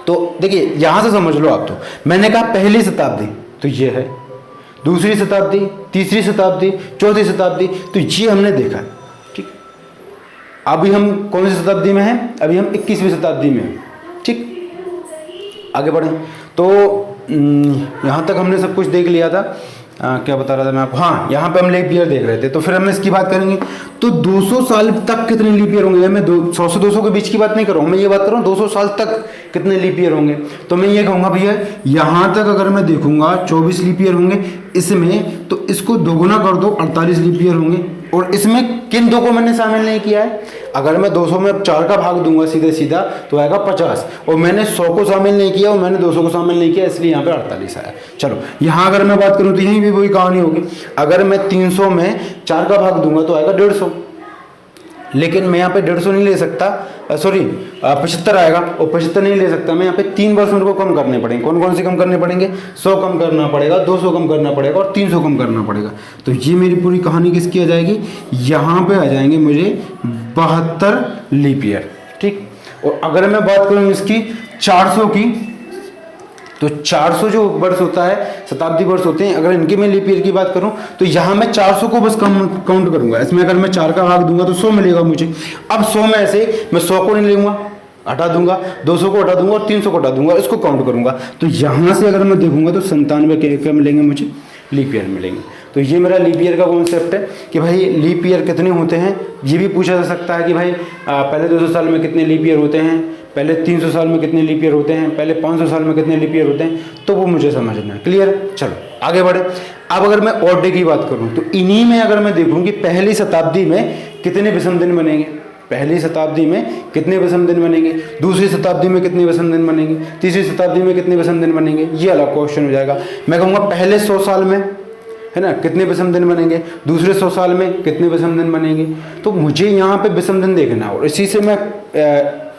तो देखिए यहां से समझ लो आप। तो मैंने कहा पहली शताब्दी, तो ये है दूसरी शताब्दी, तीसरी शताब्दी, चौथी शताब्दी, तो ये हमने देखा है, ठीक। अभी हम कौन सी शताब्दी में हैं? अभी हम 21वीं शताब्दी में हैं, ठीक। आगे बढ़े तो यहां तक हमने सब कुछ देख लिया था क्या बता रहा था मैं आपको, हाँ यहाँ पे हम लीप ईयर देख रहे थे, तो फिर हम इसकी बात करेंगे। तो 200 साल तक कितने लीप ईयर होंगे? मैं 100 से 200 के बीच की बात नहीं कर रहा हूँ, मैं ये बात कर रहा हूँ 200 साल तक कितने लीप ईयर होंगे। तो मैं ये कहूँगा भैया यहाँ तक अगर मैं देखूंगा 24 लीप ईयर होंगे इसमें, तो इसको दोगुना कर दो 48 लीप ईयर होंगे। और इसमें किन दो को मैंने शामिल नहीं किया है? अगर मैं 200 में 4 का भाग दूंगा सीधे सीधा तो आएगा 50, और मैंने 100 को शामिल नहीं किया और मैंने 200 को शामिल नहीं किया, इसलिए यहाँ पे 48 आया। चलो यहाँ अगर मैं बात करूँ तो यहीं भी वही कहानी होगी। अगर मैं 300 में 4 का भाग दूंगा तो आएगा 150, लेकिन मैं यहाँ पे 150 नहीं ले सकता, सॉरी 75 आएगा, और 75 नहीं ले सकता मैं यहाँ पे 3 वर्ष मेरे को कम करने पड़ेंगे। कौन कौन से कम करने पड़ेंगे? 100 कम करना पड़ेगा, 200 कम करना पड़ेगा और 300 कम करना पड़ेगा। तो ये मेरी पूरी कहानी किसकी आ जाएगी? यहाँ पे आ जाएंगे मुझे 72 लीप ईयर, ठीक। और अगर मैं बात करूँ इसकी 400 की, तो 400 जो वर्ष होता है, शताब्दी वर्ष होते हैं, अगर इनके मैं लीप ईयर की बात करूं तो यहाँ मैं 400 को बस काउंट करूंगा। इसमें अगर मैं 4 का भाग दूंगा तो 100 मिलेगा मुझे। अब 100 में से मैं 100 को नहीं लूंगा, हटा दूंगा, 200 को हटा दूंगा और 300 को हटा दूंगा, इसको काउंट करूंगा। तो यहाँ से अगर मैं देखूंगा तो 97 क्या मिलेंगे मुझे? लीप ईयर मिलेंगे। तो ये मेरा लीप ईयर का कॉन्सेप्ट है कि भाई लीप ईयर कितने होते हैं। ये भी पूछा जा सकता है कि भाई पहले 200 साल में कितने लीप ईयर होते हैं, पहले 300 साल में कितने लीप ईयर होते हैं, पहले 500 साल में कितने लीप ईयर होते हैं, तो वो मुझे समझना है। क्लियर? चलो आगे बढ़े। अब अगर मैं ऑड डे की बात करूं तो इन्हीं में अगर मैं देखूं कि पहली शताब्दी में कितने विषम दिन बनेंगे, पहली शताब्दी में कितने विषम दिन बनेंगे, दूसरी शताब्दी में कितने विषम दिन बनेंगे, तीसरी शताब्दी में कितने विषम दिन बनेंगे, ये अलग क्वेश्चन हो जाएगा। मैं कहूँगा पहले 100 साल में, है ना, कितने विषम दिन बनेंगे, दूसरे 100 साल में कितने विषम दिन बनेंगे। तो मुझे यहाँ पे विषम दिन देखना है और इसी से मैं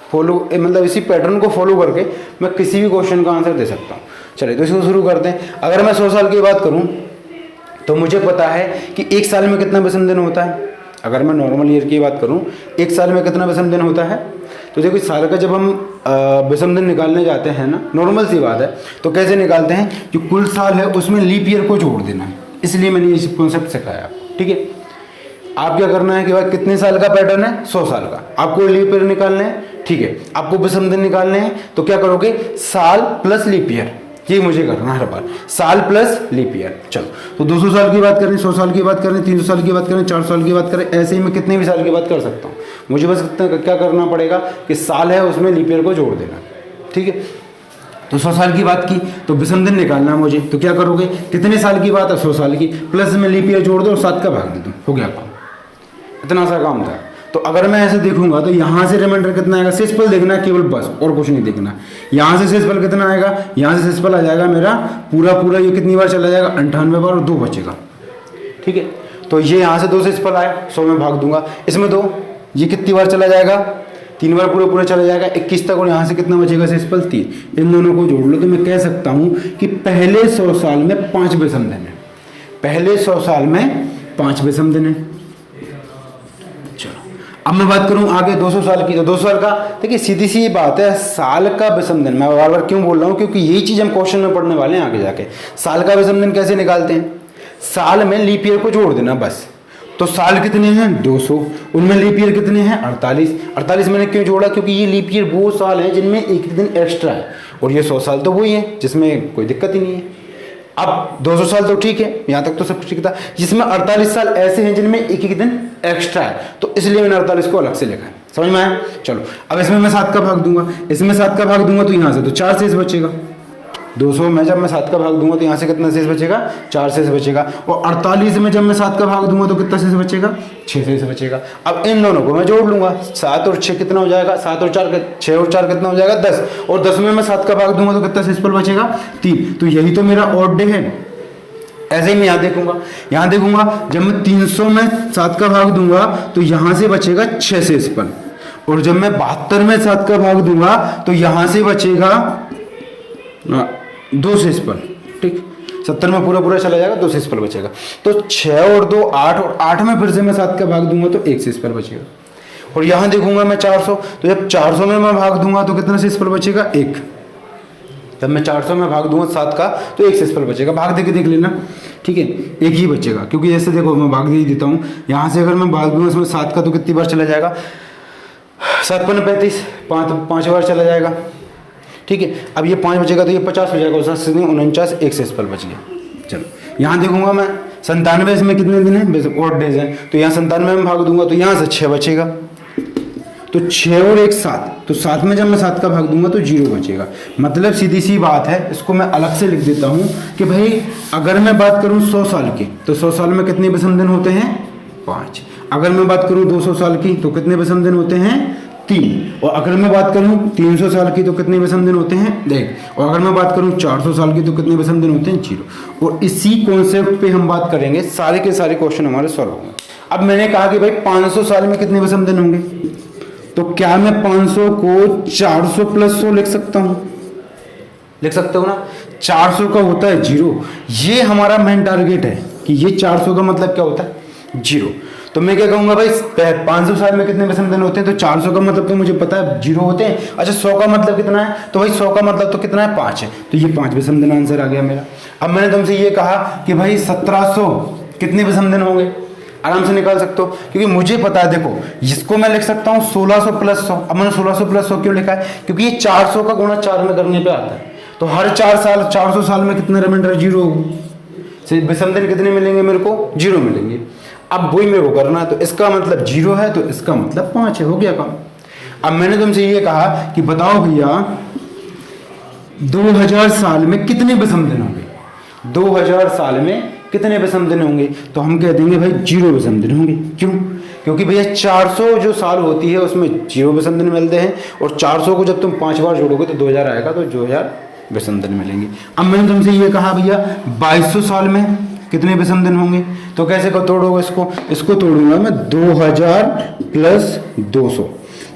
मतलब इसी पैटर्न को फॉलो करके मैं किसी भी क्वेश्चन का आंसर दे सकता हूँ। चलिए तो इसको शुरू करते हैं। अगर मैं 100 साल की बात करूँ तो मुझे पता है कि एक साल में कितना विषम दिन होता है। अगर मैं नॉर्मल ईयर की बात करूँ, एक साल में कितना विषम दिन होता है, तो देखो इस साल का जब हम विषम दिन निकालने जाते हैं ना, नॉर्मल सी बात है, तो कैसे निकालते हैं? जो कुल साल है उसमें लीप ईयर को जोड़ देना है, इसलिए मैंने ये कॉन्सेप्ट सिखाया, ठीक है। आप क्या करना है कि भाई कितने साल का पैटर्न है? 100 साल का। आपको लीप ईयर निकालने हैं, ठीक है। आपको विषम दिन निकालने हैं, तो क्या करोगे? साल प्लस लीप ईयर, ये मुझे करना है हर बार, साल प्लस लीप ईयर। चलो तो 200 साल की बात करें, 100 साल की बात करें, 300 साल की बात करें, 400 साल की बात करें, ऐसे ही मैं कितने भी साल की बात कर सकता हूँ। मुझे बस क्या करना पड़ेगा कि साल है उसमें लीप ईयर को जोड़ देना, ठीक है। तो 100 साल की बात की तो विषम दिन निकालना है मुझे, तो क्या करोगे? कितने साल की बात है? 100 साल की, प्लस में लीप ईयर जोड़ दो और 7 का भाग दे दो, हो गया काम। इतना सा काम था। तो अगर मैं ऐसे देखूंगा तो यहाँ से रिमाइंडर कितना आएगा? शेषफल देखना है केवल, बस और कुछ नहीं देखना। यहाँ से शेषफल कितना आएगा? यहाँ से शेषफल आ जाएगा मेरा पूरा ये कितनी बार चला जाएगा? 98 बार, और 2 बचेगा, ठीक है। तो ये यहाँ से 2 शेषफल आया, 100 में भाग दूंगा, इसमें 2, ये कितनी बार चला जाएगा? 3 बार पूरा चला जाएगा 21 तक, और यहाँ से कितना बचेगा? शेषफल 3। इन दोनों को जोड़ लो तो मैं कह सकता हूँ कि पहले 100 साल में 5 विषम दिन है, पहले 100 साल में 5 विषम दिन है। अब मैं बात करूं आगे 200 साल की, तो 200 साल का देखिए सीधी सी बात है, साल का विषम दिन। मैं बार बार क्यों बोल रहा हूं? क्योंकि यही चीज हम क्वेश्चन में पढ़ने वाले हैं आगे जाके। साल का विषम दिन कैसे निकालते हैं? साल में लीप ईयर को जोड़ देना बस। तो साल कितने हैं? 200, उनमें लीप ईयर कितने हैं? 48। 48 मैंने क्यों जोड़ा? क्योंकि ये लीप ईयर वो साल है जिनमें एक दिन एक्स्ट्रा है, और ये 100 साल तो वही है जिसमें कोई दिक्कत ही नहीं है। अब 200 साल तो ठीक है, यहाँ तक तो सब ठीक था, जिसमें 48 साल ऐसे हैं जिनमें एक दिन एक्स्ट्रा है, तो इसलिए मैंने 48 को अलग से लिखा है। समझ में आया? चलो अब इसमें मैं 7 का भाग दूंगा, इसमें 7 का भाग दूंगा तो यहाँ से तो 4 शेष बचेगा। 200 में जब मैं 7 का भाग दूंगा तो यहाँ से कितना शेष बचेगा? 4 शेष बचेगा। और 48 में जब मैं 7 का भाग दूंगा तो कितना शेष बचेगा? 6 शेष बचेगा। अब इन दोनों को मैं जोड़ लूंगा, 7 और 6 कितना हो जाएगा? 7 और 4 6 और 4 कितना हो जाएगा? 10। और 10 में मैं 7 का भाग दूंगा तो कितना शेषफल बचेगा? 3। तो यही तो मेरा ऑड डे है। ऐसे ही मैं यहाँ देखूंगा जब मैं 300 में 7 का भाग दूंगा तो यहाँ से बचेगा 6 शेषफल, और जब मैं 72 में 7 का भाग दूंगा तो यहाँ से बचेगा 2 शेषफल, ठीक। 70 में पूरा चला जाएगा, 2 शेषफल बचेगा। तो 6 और 2 8, और 8 में फिर से मैं 7 का भाग दूंगा तो 1 शेषफल बचेगा। और यहाँ देखूंगा मैं 400, तो जब 400 में मैं भाग दूंगा तो कितना शेषफल बचेगा? 1। जब मैं 400 में भाग दूंगा 7 का तो 1 शेषफल बचेगा। भाग दे के देख लेना, ठीक है, 1 ही बचेगा, क्योंकि जैसे देखो मैं भाग दे ही देता हूँ। यहाँ से अगर मैं भाग दूंगा इसमें 7 का तो कितनी बार चला जाएगा? 7 × 35, 5 बार चला जाएगा, ठीक है। अब ये 5 बचेगा तो ये 50 हो जाएगा, 49 1 शेषफल बच गया। चलो यहाँ देखूंगा मैं 97 इसमें कितने दिन हैं, बेशक ऑड डेज हैं, तो यहाँ 97 में भाग दूंगा तो यहाँ से 6 बचेगा, तो 6 और 1 7, तो 7 में जब मैं 7 का भाग दूंगा तो 0 बचेगा। मतलब सीधी सी बात है, इसको मैं अलग से लिख देता हूँ कि भाई अगर मैं बात करूँ 100 साल की तो 100 साल में कितने विषम दिन होते हैं, 5। अगर मैं बात करूँ 200 साल की तो कितने विषम दिन होते हैं, 3। और अगर मैं बात करूँ 300 साल की तो कितने विषम दिन होते हैं, 1। और अगर मैं बात करूँ 400 साल की तो कितने विषम दिन होते हैं, 0। और इसी कॉन्सेप्ट पे हम बात करेंगे, सारे के सारे क्वेश्चन हमारे सॉल्व होंगे। अब मैंने कहा कि भाई 500 साल में कितने विषम दिन होंगे, तो क्या मैं 500 को 400 प्लस 100 लिख सकता हूँ, लिख सकते हो ना। 400 का होता है 0, ये हमारा मेन टारगेट है कि ये 400 का मतलब क्या होता है, 0। तो मैं क्या कहूँगा भाई 500 साल में कितने विषम दिन होते हैं, तो 400 का मतलब तो मुझे पता है 0 होते हैं। अच्छा 100 का मतलब कितना है, तो भाई 100 का मतलब तो कितना है, 5 है, तो ये 5 विषम दिन आंसर आ गया मेरा। अब मैंने तुमसे ये कहा कि भाई 1700 कितने विषम दिन होंगे, आराम से निकाल सकते हो, क्योंकि मुझे पता है। देखो इसको मैं लिख सकता हूँ 1600 प्लस 100। अब मैंने 1600 प्लस 100 क्यों लिखा है, क्योंकि ये 400 का गुणा 4 में करने पे आता है, तो हर 4 साल 400 साल में कितने रिमाइंडर, 0 से विषम दिन कितने मिलेंगे मेरे को, 0 मिलेंगे। अब वही मेरे को करना है, तो इसका मतलब 0 है, तो इसका मतलब 5 है, हो गया काम। अब मैंने तुमसे ये कहा कि बताओ भैया 2000 साल में कितने विषम दिन होंगे, 2000 साल में कितने विषम दिन होंगे, तो हम कह देंगे भाई 0 विषम दिन होंगे। क्यों, क्योंकि भैया 400 जो साल होती है उसमें 0 विषम दिन मिलते हैं, और 400 को जब तुम 5 बार जोड़ोगे तो 2000 आएगा, तो 2000 विषम दिन मिलेंगे। अब मैंने तुमसे ये कहा भैया 2200 साल में कितने विषम दिन होंगे, तो कैसे को तोड़ोगे इसको तोड़ूंगा मैं 2000 प्लस 200,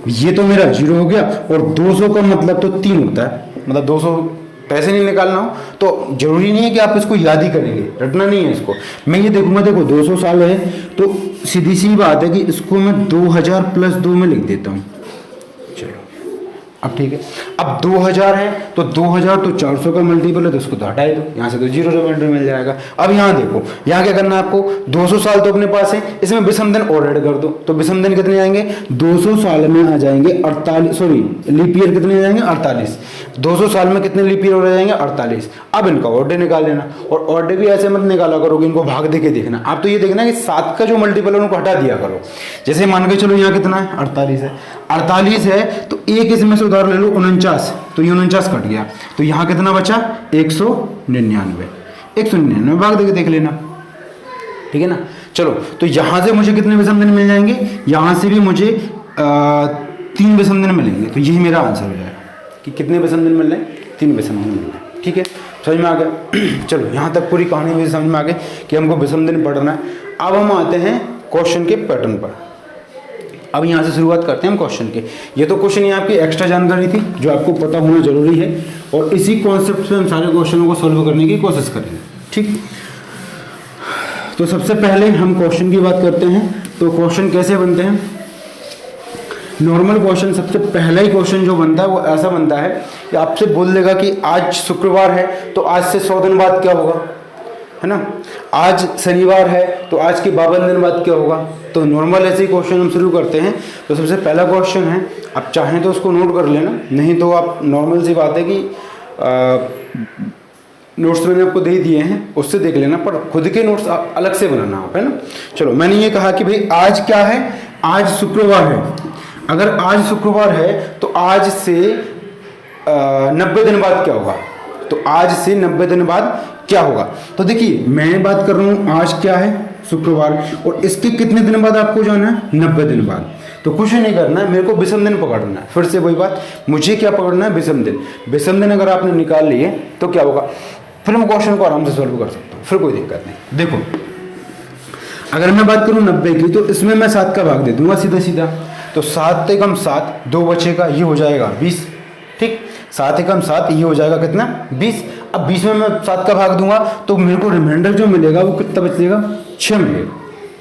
ये तो मेरा 0 हो गया, और 200 का मतलब तो 3 होता है, मतलब 200 पैसे नहीं निकालना हो तो जरूरी नहीं है कि आप इसको याद ही करेंगे, रटना नहीं है इसको। मैं ये देखूंगा, देखो 200 साल है तो सीधी सी बात है कि इसको मैं 2000 प्लस 2 में लिख देता हूँ। चलो अब ठीक है, अब 2000 है तो 2000 तो 400 का मल्टीपल है, तो उसको तो हटा ही दो, यहाँ से तो 0 रिमाइंडर मिल जाएगा। अब यहाँ देखो, यहाँ क्या करना है आपको, 200 साल तो अपने पास है, इसमें विषम दिन और ऐड कर दो, तो विषम दिन कितने आएंगे, 200 साल में आ जाएंगे 48, सॉरी लीप ईयर कितने आ जाएंगे, 48। 200 साल में कितने लीप ईयर हो जाएंगे, 48। अब इनका ऑड डे निकाल लेना, और ऑड डे भी ऐसे मत निकाला करोगे, इनको भाग दे के देखना। आप तो ये देखना कि 7 का जो मल्टीपल है उनको हटा दिया करो। जैसे मान के चलो यहाँ कितना है, 48 है, 48 है तो एक इसमें से उधार ले लो 49, तो ये 49 कट गया, तो यहाँ कितना बचा 199, 199 भाग देके देख लेना, ठीक है ना। चलो तो यहाँ से मुझे कितने विषम दिन मिल जाएंगे, यहाँ से भी मुझे 3 विषम दिन मिलेंगे, तो यही मेरा आंसर हो जाएगा कि कितने विषम दिन मिल रहे हैं, 3 विषम दिन मिल रहे हैं, ठीक है, समझ में आ गया। चलो यहाँ तक पूरी कहानी मुझे समझ में आ गई कि हमको विषम दिन पढ़ना है। अब हम आते हैं क्वेश्चन के पैटर्न पर। अब यहाँ से शुरुआत करते हैं हम क्वेश्चन के। ये तो क्वेश्चन ये आपकी एक्स्ट्रा जानकारी थी जो आपको पता होना जरूरी है, और इसी कॉन्सेप्ट से हम सारे क्वेश्चनों को सॉल्व करने की कोशिश करेंगे, ठीक। तो सबसे पहले हम क्वेश्चन की बात करते हैं। तो क्वेश्चन कैसे बनते हैं, नॉर्मल क्वेश्चन सबसे पहला ही क्वेश्चन जो बनता है वो ऐसा बनता है कि आपसे बोल देगा कि आज शुक्रवार है तो आज से 100 दिन बाद क्या होगा, है ना। आज शनिवार है तो आज के 52 दिन बाद क्या होगा। तो नॉर्मल ऐसे ही क्वेश्चन हम शुरू करते हैं। तो सबसे पहला क्वेश्चन है, आप चाहें तो उसको नोट कर लेना, नहीं तो आप नॉर्मल सी बात है कि नोट्स मैंने आपको दे दिए हैं उससे देख लेना, पर खुद के नोट्स आप अलग से बनाना आप, है ना। चलो मैंने ये कहा कि भाई आज क्या है, आज शुक्रवार है। अगर आज शुक्रवार है तो आज से 90 दिन बाद क्या होगा, तो आज से 90 दिन बाद क्या होगा। तो देखिए मैं बात कर रहा हूँ आज क्या है, शुक्रवार, और इसके कितने दिन बाद आपको जाना है, 90 दिन बाद। तो कुछ नहीं करना है, मेरे को विषम दिन पकड़ना है। फिर से वही बात, मुझे क्या पकड़ना है, विषम दिन। विषम दिन अगर आपने निकाल लिए तो क्या होगा, फिर मैं क्वेश्चन को आराम से सॉल्व कर सकता हूँ, फिर कोई दिक्कत नहीं। देखो अगर मैं बात करूँ 90 की, तो इसमें मैं 7 का भाग दे दूंगा सीधा सीधा। तो 7 से कम 7, 2 बचेगा, ये हो जाएगा 20, ठीक। 7 से कम 7, ये हो जाएगा कितना, 20। अब 20 में मैं 7 का भाग दूंगा तो मेरे को रिमाइंडर जो मिलेगा वो कितना बचेगा, 6 मिलेगा,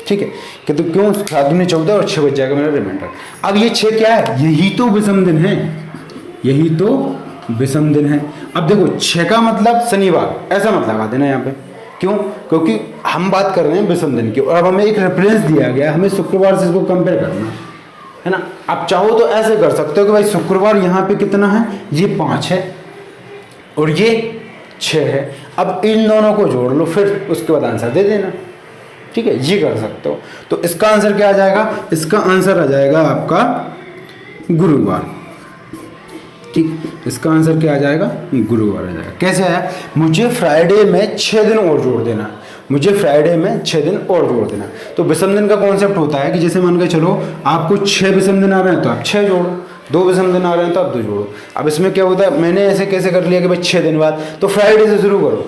ठीक है। कि तो क्यों 7 दूनी 14 और 6 बच जाएगा मेरा रिमाइंडर। अब ये 6 क्या है, यही तो विषम दिन है, यही तो विषम दिन है। अब देखो 6 का मतलब शनिवार, ऐसा मत लगा देना यहाँ पे, क्यों, क्योंकि हम बात कर रहे हैं विषम दिन की, और अब हमें एक रेफरेंस दिया गया, हमें शुक्रवार से इसको कंपेयर करना है ना। आप चाहो तो ऐसे कर सकते हो कि भाई शुक्रवार यहाँ पे कितना है, ये 5 है और ये 6 है। अब इन दोनों को जोड़ लो, फिर उसके बाद आंसर दे देना। ठीक है, ये कर सकते हो। तो इसका आंसर क्या आ जाएगा? इसका आंसर आ जाएगा आपका गुरुवार। ठीक, इसका आंसर क्या आ जाएगा? गुरुवार आ जाएगा। कैसे आया? मुझे फ्राइडे में 6 दिन और जोड़ देना, मुझे फ्राइडे में 6 दिन और जोड़ देना। तो विषम दिन का कॉन्सेप्ट होता है कि जैसे मान के चलो आपको 6 विषम दिन आ रहे हैं तो आप 6 जोड़ो, 2 विषम दिन आ रहे हैं तो आप 2 जोड़ो। अब इसमें क्या होता है, मैंने ऐसे कैसे कर लिया कि भाई 6 दिन बाद, तो फ्राइडे से शुरू करो,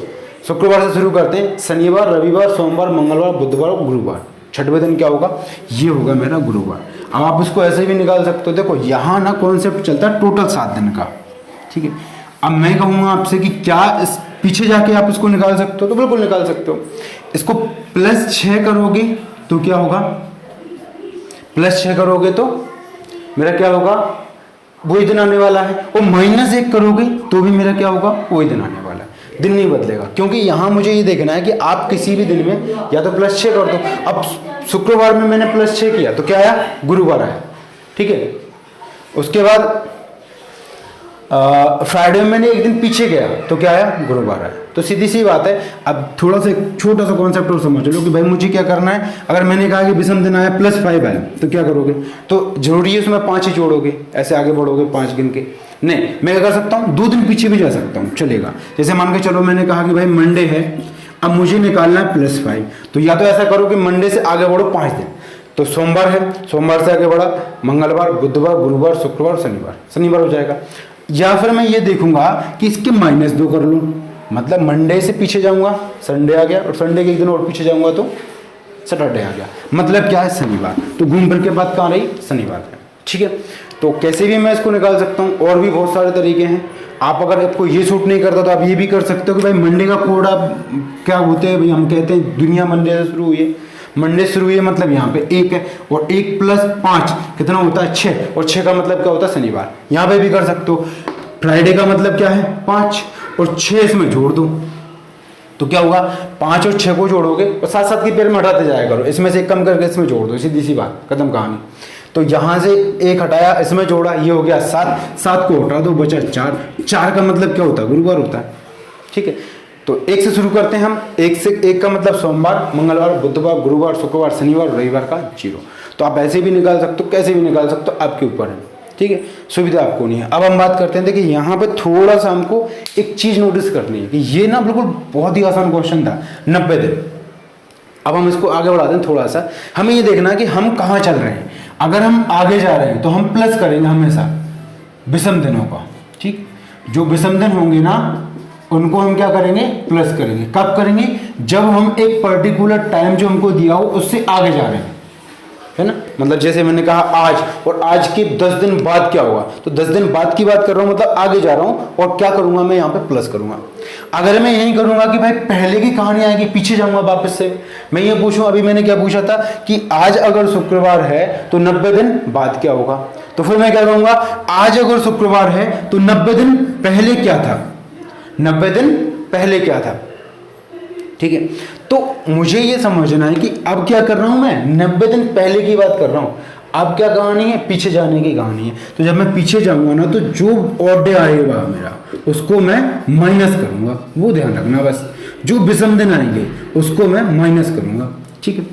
शुक्रवार से शुरू करते हैं, शनिवार, रविवार, सोमवार, मंगलवार, बुधवार, गुरुवार, 6वें दिन क्या होगा? ये होगा मेरा गुरुवार। अब आप इसको ऐसे भी निकाल सकते हो। देखो यहाँ ना कॉन्सेप्ट चलता है टोटल 7 दिन का। ठीक है, अब मैं कहूँगा आपसे कि क्या इस पीछे जाके आप इसको निकाल सकते हो? तो बिल्कुल निकाल सकते हो। इसको +6 करोगे तो क्या होगा? +6 करोगे तो मेरा क्या होगा? वही दिन आने वाला है। और -1 करोगे तो भी मेरा क्या होगा? वही दिन आने वाला है। दिन नहीं बदलेगा, क्योंकि यहाँ मुझे ये देखना है कि आप किसी भी दिन में या तो +6 कर दो। अब शुक्रवार में मैंने +6 किया तो क्या आया? गुरुवार आया। ठीक है, उसके बाद फ्राइडे में मैंने एक दिन पीछे गया तो क्या आया? गुरुवार आया। तो सीधी सी बात है। अब थोड़ा सा छोटा सा कॉन्सेप्ट और समझ लो कि भाई मुझे क्या करना है। अगर मैंने कहा कि विषम दिन आया +5 आया तो क्या करोगे? तो जरूरी है उसमें 5 ही जोड़ोगे, ऐसे आगे बढ़ोगे 5 गिन के। नहीं, मैं क्या कर सकता हूँ? 2 दिन पीछे भी जा सकता हूँ, चलेगा। जैसे मान के चलो मैंने कहा कि भाई मंडे है, अब मुझे निकालना है +5, तो या तो ऐसा करो कि मंडे से आगे बढ़ो 5 दिन। तो सोमवार है, सोमवार से आगे बढ़ा, मंगलवार, बुधवार, गुरुवार, शुक्रवार, शनिवार, शनिवार हो जाएगा। या फिर मैं ये देखूंगा कि इसके -2 कर लूँ, मतलब मंडे से पीछे जाऊंगा, संडे आ गया, और संडे के एक दिन और पीछे जाऊंगा तो सैटरडे आ गया। मतलब क्या है? शनिवार। तो घूम फिर के बाद कहाँ रही? शनिवार है। ठीक है, तो कैसे भी मैं इसको निकाल सकता हूँ। और भी बहुत सारे तरीके हैं। आप अगर आपको ये सूट नहीं करता तो आप ये भी कर सकते हो कि भाई मंडे का कोड आप क्या होते हैं? भाई हम कहते हैं दुनिया मंडे से शुरू हुई है, मंडे शुरू हुई है, मतलब यहाँ पे 1 है, और 1 + 5 कितना होता है? 6, और 6 का मतलब क्या होता है? शनिवार। यहाँ पे भी कर सकते हो। फ्राइडे का मतलब क्या है? 5, और 6 इसमें जोड़ दो तो क्या होगा? 5 और 6 को जोड़ोगे और 7-7 की पेयर में हटाते जाया करो, इसमें से एक कम करके इसमें जोड़ दो, सीधी सी बात, खत्म कहानी। तो यहाँ से 1 हटाया, इसमें जोड़ा, ये हो गया 7, 7 को हटा दो, बचा 4, 4 का मतलब क्या होता है? गुरुवार होता है। ठीक है, तो 1 से शुरू करते हैं हम। 1 का मतलब सोमवार, मंगलवार, बुधवार, गुरुवार, शुक्रवार, शनिवार, रविवार का 0। तो आप ऐसे भी निकाल सकते हो, कैसे भी निकाल सकते हो, आपके ऊपर है। ठीक है, सुविधा आपको नहीं है। अब हम बात करते हैं, देखिए यहाँ पे थोड़ा सा हमको एक चीज नोटिस करनी है कि ये ना बिल्कुल बहुत ही आसान क्वेश्चन था, 90 दिन। अब हम इसको आगे बढ़ाते हैं थोड़ा सा। हमें ये देखना है कि हम कहाँ चल रहे हैं। अगर हम आगे जा रहे हैं तो हम प्लस करेंगे हमेशा विषम दिनों का। ठीक, जो विषम दिन होंगे ना उनको हम क्या करेंगे? प्लस करेंगे। कब करेंगे? जब हम एक पर्टिकुलर टाइम जो हमको दिया हो उससे आगे जा रहे हैं, है ना। मतलब जैसे मैंने कहा आज, और आज के 10 दिन बाद क्या होगा, तो 10 दिन बाद की बात कर रहा हूं, मतलब आगे जा रहा हूं, और क्या करूंगा मैं यहाँ पे? प्लस करूंगा। अगर मैं यही करूंगा कि भाई पहले की कहानी आएगी, पीछे जाऊंगा वापस से, मैं ये पूछूं, अभी मैंने क्या पूछा था कि आज अगर शुक्रवार है तो 90 दिन बाद क्या होगा, तो फिर मैं क्या कहूंगा? आज अगर शुक्रवार है तो 90 दिन पहले क्या था, 90 दिन पहले क्या था। ठीक है, तो मुझे ये समझना है कि अब क्या कर रहा हूं मैं? 90 दिन पहले की बात कर रहा हूं। अब क्या कहानी है? पीछे जाने की कहानी है। तो जब मैं पीछे जाऊंगा ना, तो जो ऑड डे आएगा मेरा उसको मैं माइनस करूंगा, वो ध्यान रखना बस। जो विषम दिन आएंगे उसको मैं माइनस करूंगा। ठीक है,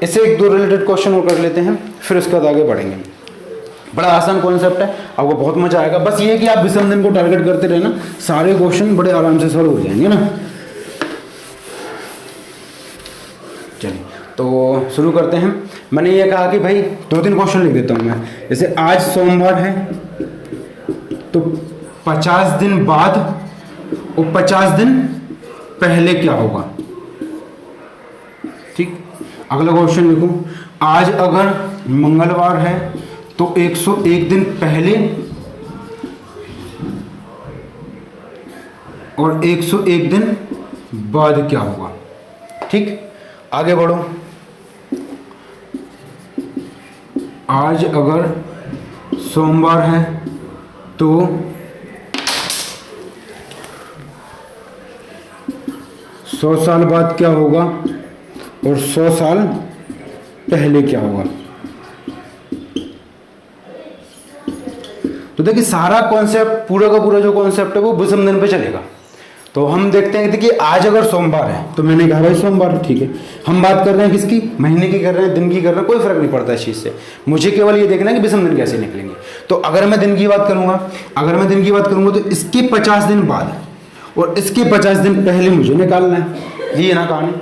इससे 1-2 रिलेटेड क्वेश्चन और कर लेते हैं, फिर उसके बाद आगे बढ़ेंगे। बड़ा आसान कॉन्सेप्ट है, आपको बहुत मजा आएगा। बस ये कि आप विषम दिन को टारगेट करते रहना, सारे क्वेश्चन बड़े आराम से सॉल्व हो जाएंगे ना। चलिए, तो शुरू करते हैं। मैंने ये कहा कि भाई 2-3 क्वेश्चन लिख देता हूं मैं। जैसे आज सोमवार है तो 50 दिन बाद और 50 दिन पहले क्या होगा। ठीक, अगला क्वेश्चन लिखूं, आज अगर मंगलवार है तो 101 दिन पहले और 101 दिन बाद क्या होगा। ठीक, आगे बढ़ो। आज अगर सोमवार है तो 100 साल बाद क्या होगा और 100 साल पहले क्या होगा। तो देखिए, सारा कॉन्सेप्ट, पूरा का पूरा जो कॉन्सेप्ट है वो विषम दिन पे चलेगा। तो हम देखते हैं, देखिए आज अगर सोमवार है तो मैंने कहा भाई सोमवार है, ठीक है। हम बात कर रहे हैं किसकी, महीने की कर रहे हैं, दिन की कर रहे हैं, कोई फर्क नहीं पड़ता इस चीज़ से। मुझे केवल ये देखना है कि विषम दिन कैसे निकलेंगे। तो अगर मैं दिन की बात करूंगा, तो इसके 50 दिन बाद और इसके 50 दिन पहले मुझे निकालना है, ये ना कहानी।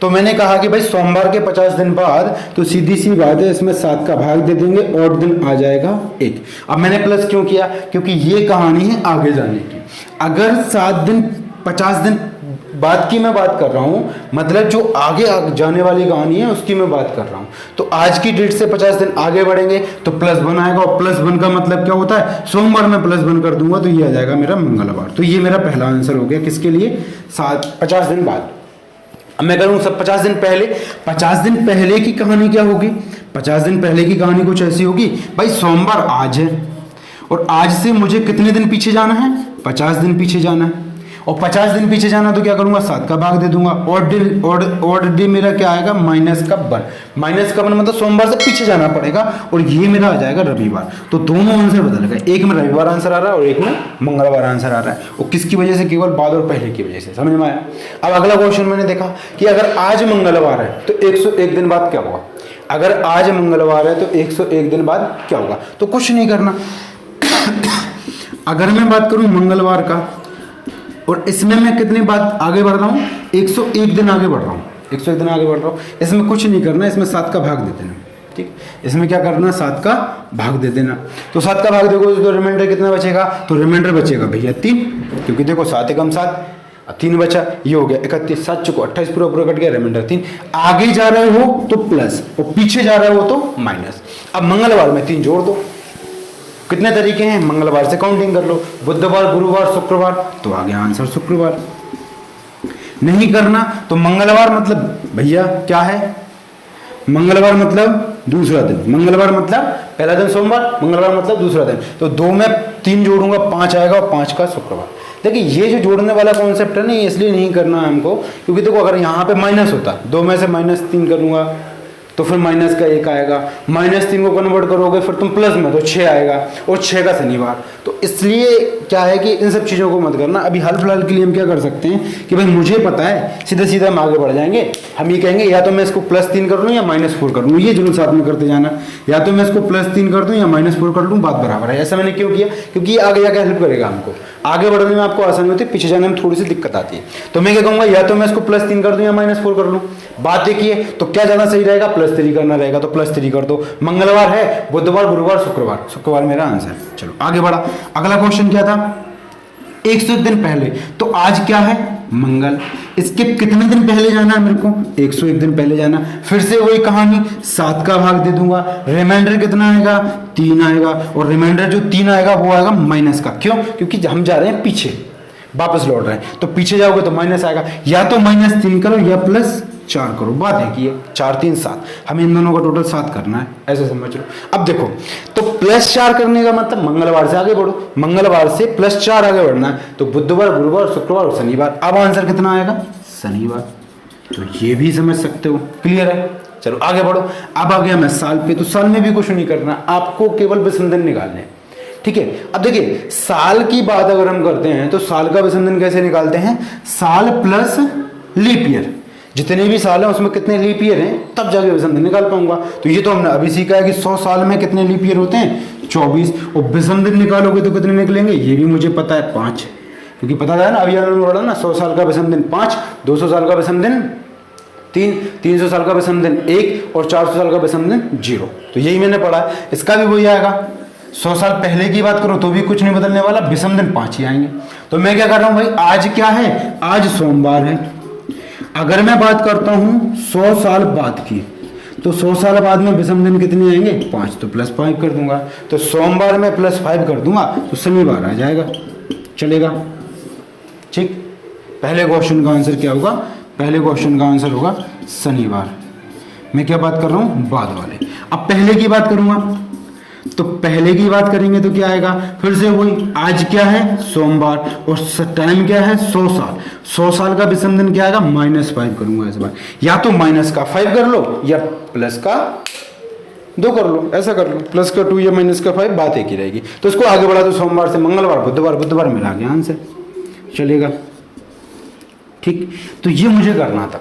तो मैंने कहा कि भाई सोमवार के 50 दिन बाद, तो सीधी सी बात है, इसमें 7 का भाग दे देंगे और दिन आ जाएगा 1। अब मैंने प्लस क्यों किया, क्योंकि ये कहानी है आगे जाने की। अगर 7 दिन 50 दिन बाद की मैं बात कर रहा हूं, मतलब जो आगे जाने वाली कहानी है उसकी मैं बात कर रहा हूं। तो आज की डेट से 50 दिन आगे बढ़ेंगे तो +1 आएगा, और +1 का मतलब क्या होता है, सोमवार में +1 कर दूंगा तो ये आ जाएगा मेरा मंगलवार। तो ये मेरा पहला आंसर हो गया, किसके लिए, 50 दिन बाद। अब मैं करूँ सब 50 दिन पहले। 50 दिन पहले की कहानी क्या होगी, 50 दिन पहले की कहानी कुछ ऐसी होगी, भाई सोमवार आज है और आज से मुझे कितने दिन पीछे जाना है, 50 दिन पीछे जाना है। और 50 दिन पीछे जाना तो क्या करूंगा, 7 का भाग दे दूंगा। और डे मेरा क्या आएगा, -1। -1 मतलब सोमवार से पीछे जाना पड़ेगा, और ये मेरा आ जाएगा रविवार। तो दोनों आंसर बदल गए, एक में रविवार आंसर आ रहा है और एक में मंगलवार आंसर आ रहा है। और किसकी वजह से, केवल बाद और पहले की वजह से। समझ में आया। अब अगला क्वेश्चन मैंने देखा कि अगर आज मंगलवार है तो 101 दिन बाद क्या होगा। अगर आज मंगलवार है तो 101 दिन बाद क्या होगा, तो कुछ नहीं करना। अगर मैं बात करूं मंगलवार का, और इसमें मैं कितने बाद आगे बढ़ रहा हूँ, 101 दिन आगे बढ़ रहा हूँ, 101 दिन आगे बढ़ रहा हूँ। इसमें कुछ नहीं करना, इसमें 7 का भाग दे देना, ठीक। इसमें क्या करना, 7 का भाग दे देना। तो 7 का भाग देखो तो रिमाइंडर कितना बचेगा, तो रिमाइंडर बचेगा भैया 3, क्योंकि देखो 7 एकम 7, 3 बचा, ये हो गया 31, 7 चुको 28, पूरा कट गया, रिमाइंडर 3। आगे जा रहे हो तो प्लस और पीछे जा रहे हो तो माइनस। अब मंगलवार में 3 जोड़ दो। कितने तरीके हैं, मंगलवार से काउंटिंग कर लो, बुधवार, गुरुवार, शुक्रवार, तो आ गया आंसर शुक्रवार। नहीं करना तो मंगलवार मतलब भैया क्या है, मंगलवार मतलब दूसरा दिन, मंगलवार मतलब पहला दिन सोमवार, मंगलवार मतलब दूसरा दिन। तो 2 में 3 जोड़ूंगा, 5 आएगा, और 5 का शुक्रवार। देखिए ये जो जोड़ने वाला कॉन्सेप्ट है ना, इसलिए नहीं करना है हमको, क्योंकि देखो अगर यहाँ पे माइनस होता, 2 में से -3 करूंगा तो फिर -1 आएगा, -3 को कन्वर्ट करोगे फिर तुम प्लस में तो 6 आएगा, और 6 का शनिवार। तो इसलिए क्या है कि इन सब चीज़ों को मत करना। अभी हाल फिलहाल के लिए हम क्या कर सकते हैं कि भाई मुझे पता है, सीधा सीधा हम आगे बढ़ जाएंगे। हम ये कहेंगे या तो मैं इसको +3 कर लूँ या -4 कर लूँ, ये जरूर साथ में करते जाना। या तो मैं इसको +3 कर दूँ या -4 कर लूँ, बात बराबर है। ऐसा मैंने क्यों किया, क्योंकि ये आगे जाकर हेल्प करेगा हमको, आगे बढ़ने में आपको आसानी होती है, पीछे जाने में थोड़ी सी दिक्कत आती है। तो मैं क्या कहूँगा, या तो मैं इसको +3 कर दूँ या -4 कर लूँ। बात देखिए तो क्या ज़्यादा सही रहेगा, +3 करना रहेगा, तो +3 कर दो। मंगलवार है, बुधवार, गुरुवार, शुक्रवार, शुक्रवार मेरा आंसर। चलो आगे बढ़ा। अगला क्वेश्चन क्या था, 101 दिन पहले। तो आज क्या है, मंगल। इसके कितने दिन पहले जाना है मेरे को, 101 दिन पहले जाना। फिर से वही कहानी, 7 का भाग दे दूंगा, रिमाइंडर कितना आएगा, 3 आएगा, और रिमाइंडर जो 3 आएगा वो आएगा माइनस का। क्यों, क्योंकि हम जा रहे हैं पीछे, वापस लौट रहे हैं, तो पीछे जाओगे तो माइनस आएगा। या तो -3 करो या +4 करो। बात है कि 4 3 7, हमें इन दोनों का टोटल 7 करना है, ऐसे समझ लो। अब देखो तो +4 करने का मतलब मंगलवार से आगे बढ़ो, मंगलवार से +4 आगे बढ़ना है, तो बुधवार, गुरुवार, शुक्रवार और शनिवार। अब आंसर कितना आएगा, शनिवार। तो ये भी समझ सकते हो, क्लियर है। चलो आगे बढ़ो। अब आ गया मैं साल पे, तो साल में भी कुछ नहीं करना, आपको केवल विषम दिन निकालने हैं, ठीक है। अब देखिए साल की बात अगर हम करते हैं तो साल का विषम दिन कैसे निकालते हैं, साल प्लस लीप ईयर, जितने भी साल हैं उसमें कितने लीप ईयर हैं, तब जाके विषम दिन निकाल पाऊंगा। तो ये तो हमने अभी सीखा है कि 100 साल में कितने लीप ईयर होते हैं, 24। और विषम दिन निकालोगे तो कितने निकलेंगे, ये भी मुझे पता है, 5, क्योंकि पता था ना अभी हमने पढ़ा ना, 100 साल का विषम दिन 5, 200 साल का विषम दिन 3, 300 साल का विषम दिन 1, और 400 साल का विषम दिन 0। तो यही मैंने पढ़ा है, इसका भी वही आएगा। 100 साल पहले की बात करो तो भी कुछ नहीं बदलने वाला, विषम दिन 5 ही आएंगे। तो मैं क्या कर रहा हूं भाई, आज क्या है, आज सोमवार है। अगर मैं बात करता हूं 100 साल बाद की, तो 100 साल बाद में विषम दिन कितने आएंगे, 5, तो +5 कर दूंगा। तो सोमवार में +5 कर दूंगा तो शनिवार आ जाएगा, चलेगा, ठीक। पहले क्वेश्चन का आंसर क्या होगा, पहले क्वेश्चन का आंसर होगा शनिवार। मैं क्या बात कर रहा हूं, बाद वाले। अब पहले की बात करूंगा, तो पहले की बात करेंगे तो क्या आएगा, फिर से वही, आज क्या है, सोमवार, और टाइम क्या है, 100 साल। 100 साल का विषम दिन क्या आएगा, -5 करूंगा इस बार। या तो -5 कर लो या +2 कर लो, ऐसा कर लो, +2 या -5, बात एक ही रहेगी। तो इसको आगे बढ़ा दो, सोमवार से मंगलवार, बुधवार, बुधवार मिला गया आंसर, चलेगा। ठीक, तो ये मुझे करना था।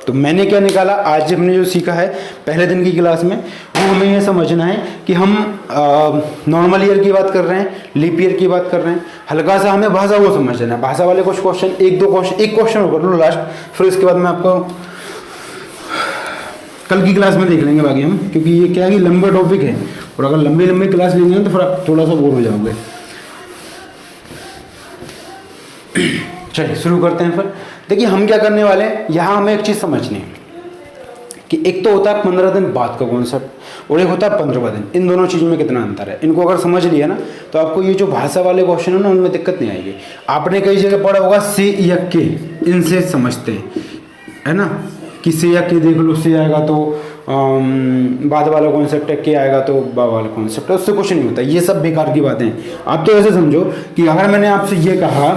तो मैंने क्या निकाला, आज हमने जो सीखा है पहले दिन की क्लास में, वो हमें ये समझना है कि हम नॉर्मल ईयर की बात कर रहे हैं, लीप ईयर की बात कर रहे हैं, हल्का सा हमें भाषा वो समझना है। भाषा वाले कुछ क्वेश्चन, एक क्वेश्चन कर लो लास्ट, फिर उसके बाद मैं आपको कल की क्लास में देख लेंगे बाकी हम, क्योंकि ये क्या है कि लंबा टॉपिक है, और अगर लंबी लंबी क्लास लेंगे तो फिर आप थोड़ा सा बोर हो जाओगे। चलिए शुरू करते हैं फिर। देखिए हम क्या करने वाले हैं, यहाँ हमें एक चीज़ समझनी है कि एक तो होता है 15 दिन बाद का कॉन्सेप्ट, और एक होता है 15वां दिन। इन दोनों चीज़ों में कितना अंतर है, इनको अगर समझ लिया ना तो आपको ये जो भाषा वाले क्वेश्चन है ना उनमें दिक्कत नहीं आएगी। आपने कई जगह पढ़ा होगा से या के, इनसे समझते हैं, है ना, कि से या के देख लो, से आएगा तो बाद वाला कॉन्सेप्ट है, के आएगा तो बाद वाला कॉन्सेप्ट है, उससे कुछ नहीं होता। ये सब बेकार की बातें हैं। आप तो ऐसे समझो कि अगर मैंने आपसे ये कहा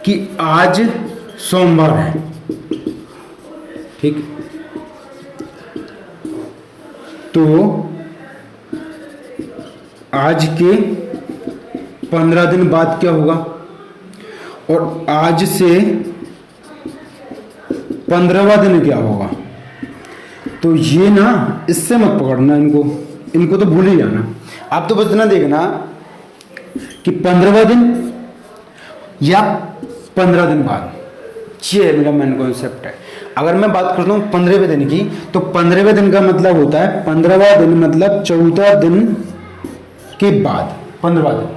कि आज सोमवार है, ठीक, तो आज के 15 दिन बाद क्या होगा, और आज से 15वां दिन क्या होगा। तो ये ना, इससे मत पकड़ना इनको तो भूल ही जाना। आप तो बस इतना देखना कि 15वां दिन या 15 दिन बाद, ये मेरा मेन कॉन्सेप्ट है। अगर मैं बात करता हूँ 15वें दिन की, तो 15वें दिन का मतलब होता है 15वां दिन मतलब 14 दिन के बाद, 15वां दिन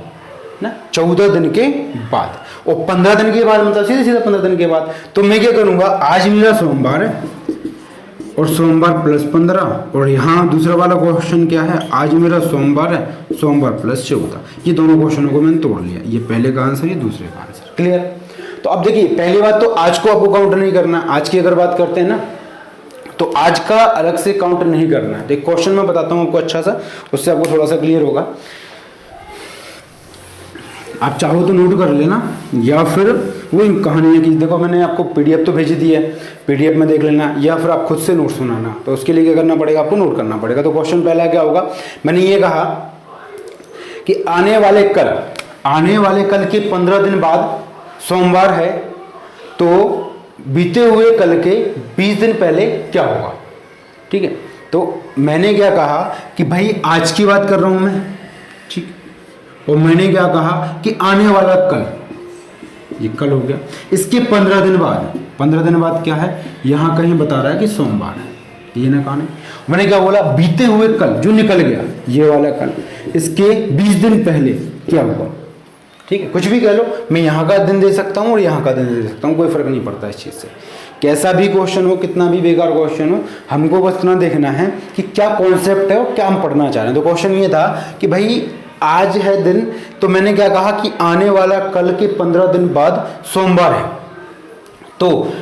ना, 14 दिन के बाद, और 15 दिन के बाद मतलब सीधे सीधा 15 दिन के बाद। तो मैं क्या करूँगा, आज मेरा सोमवार है और सोमवार प्लस 15, और यहाँ दूसरा वाला क्वेश्चन क्या है, आज मेरा सोमवार है, सोमवार प्लस 14। ये दोनों क्वेश्चनों को मैंने तोड़ लिया, ये पहले का आंसर, ये दूसरे का आंसर। क्लियर। तो अब देखिए पहली बात तो आज को आपको काउंट नहीं करना। आज की अगर बात करते हैं ना, तो आज का अलग से काउंट नहीं करना है। एक क्वेश्चन मैं बताता हूँ आपको अच्छा सा, उससे आपको थोड़ा सा क्लियर होगा। आप चाहो तो नोट कर लेना, या फिर वो कहानी है कि देखो मैंने आपको पीडीएफ तो भेज दी है, पीडीएफ में देख लेना, या फिर आप खुद से नोट सुनाना। तो उसके लिए क्या करना पड़ेगा, आपको नोट करना पड़ेगा। तो क्वेश्चन पहला क्या होगा, मैंने ये कहा कि आने वाले कल के 15 दिन बाद सोमवार है, तो बीते हुए कल के 20 दिन पहले क्या होगा। ठीक है, तो मैंने क्या कहा कि भाई आज की बात कर रहा हूं मैं, ठीक, और मैंने क्या कहा कि आने वाला कल, ये कल हो गया। इसके 15 दिन बाद, 15 दिन बाद क्या है, यहां कहीं बता रहा है कि सोमवार है, ये ना कहा नहीं। मैंने क्या बोला, बीते हुए कल जो निकल गया, ये वाला कल, इसके 20 दिन पहले क्या होगा। ठीक है, कुछ भी कह लो, मैं यहाँ का दिन दे सकता हूँ और यहाँ का दिन दे सकता हूँ, कोई फर्क नहीं पड़ता इस चीज़ से। कैसा भी क्वेश्चन हो, कितना भी बेकार क्वेश्चन हो, हमको बस इतना देखना है कि क्या कॉन्सेप्ट है और क्या हम पढ़ना चाह रहे हैं। तो क्वेश्चन ये था कि भाई आज है दिन, तो मैंने क्या कहा कि आने वाला कल के 15 दिन बाद सोमवार है, तो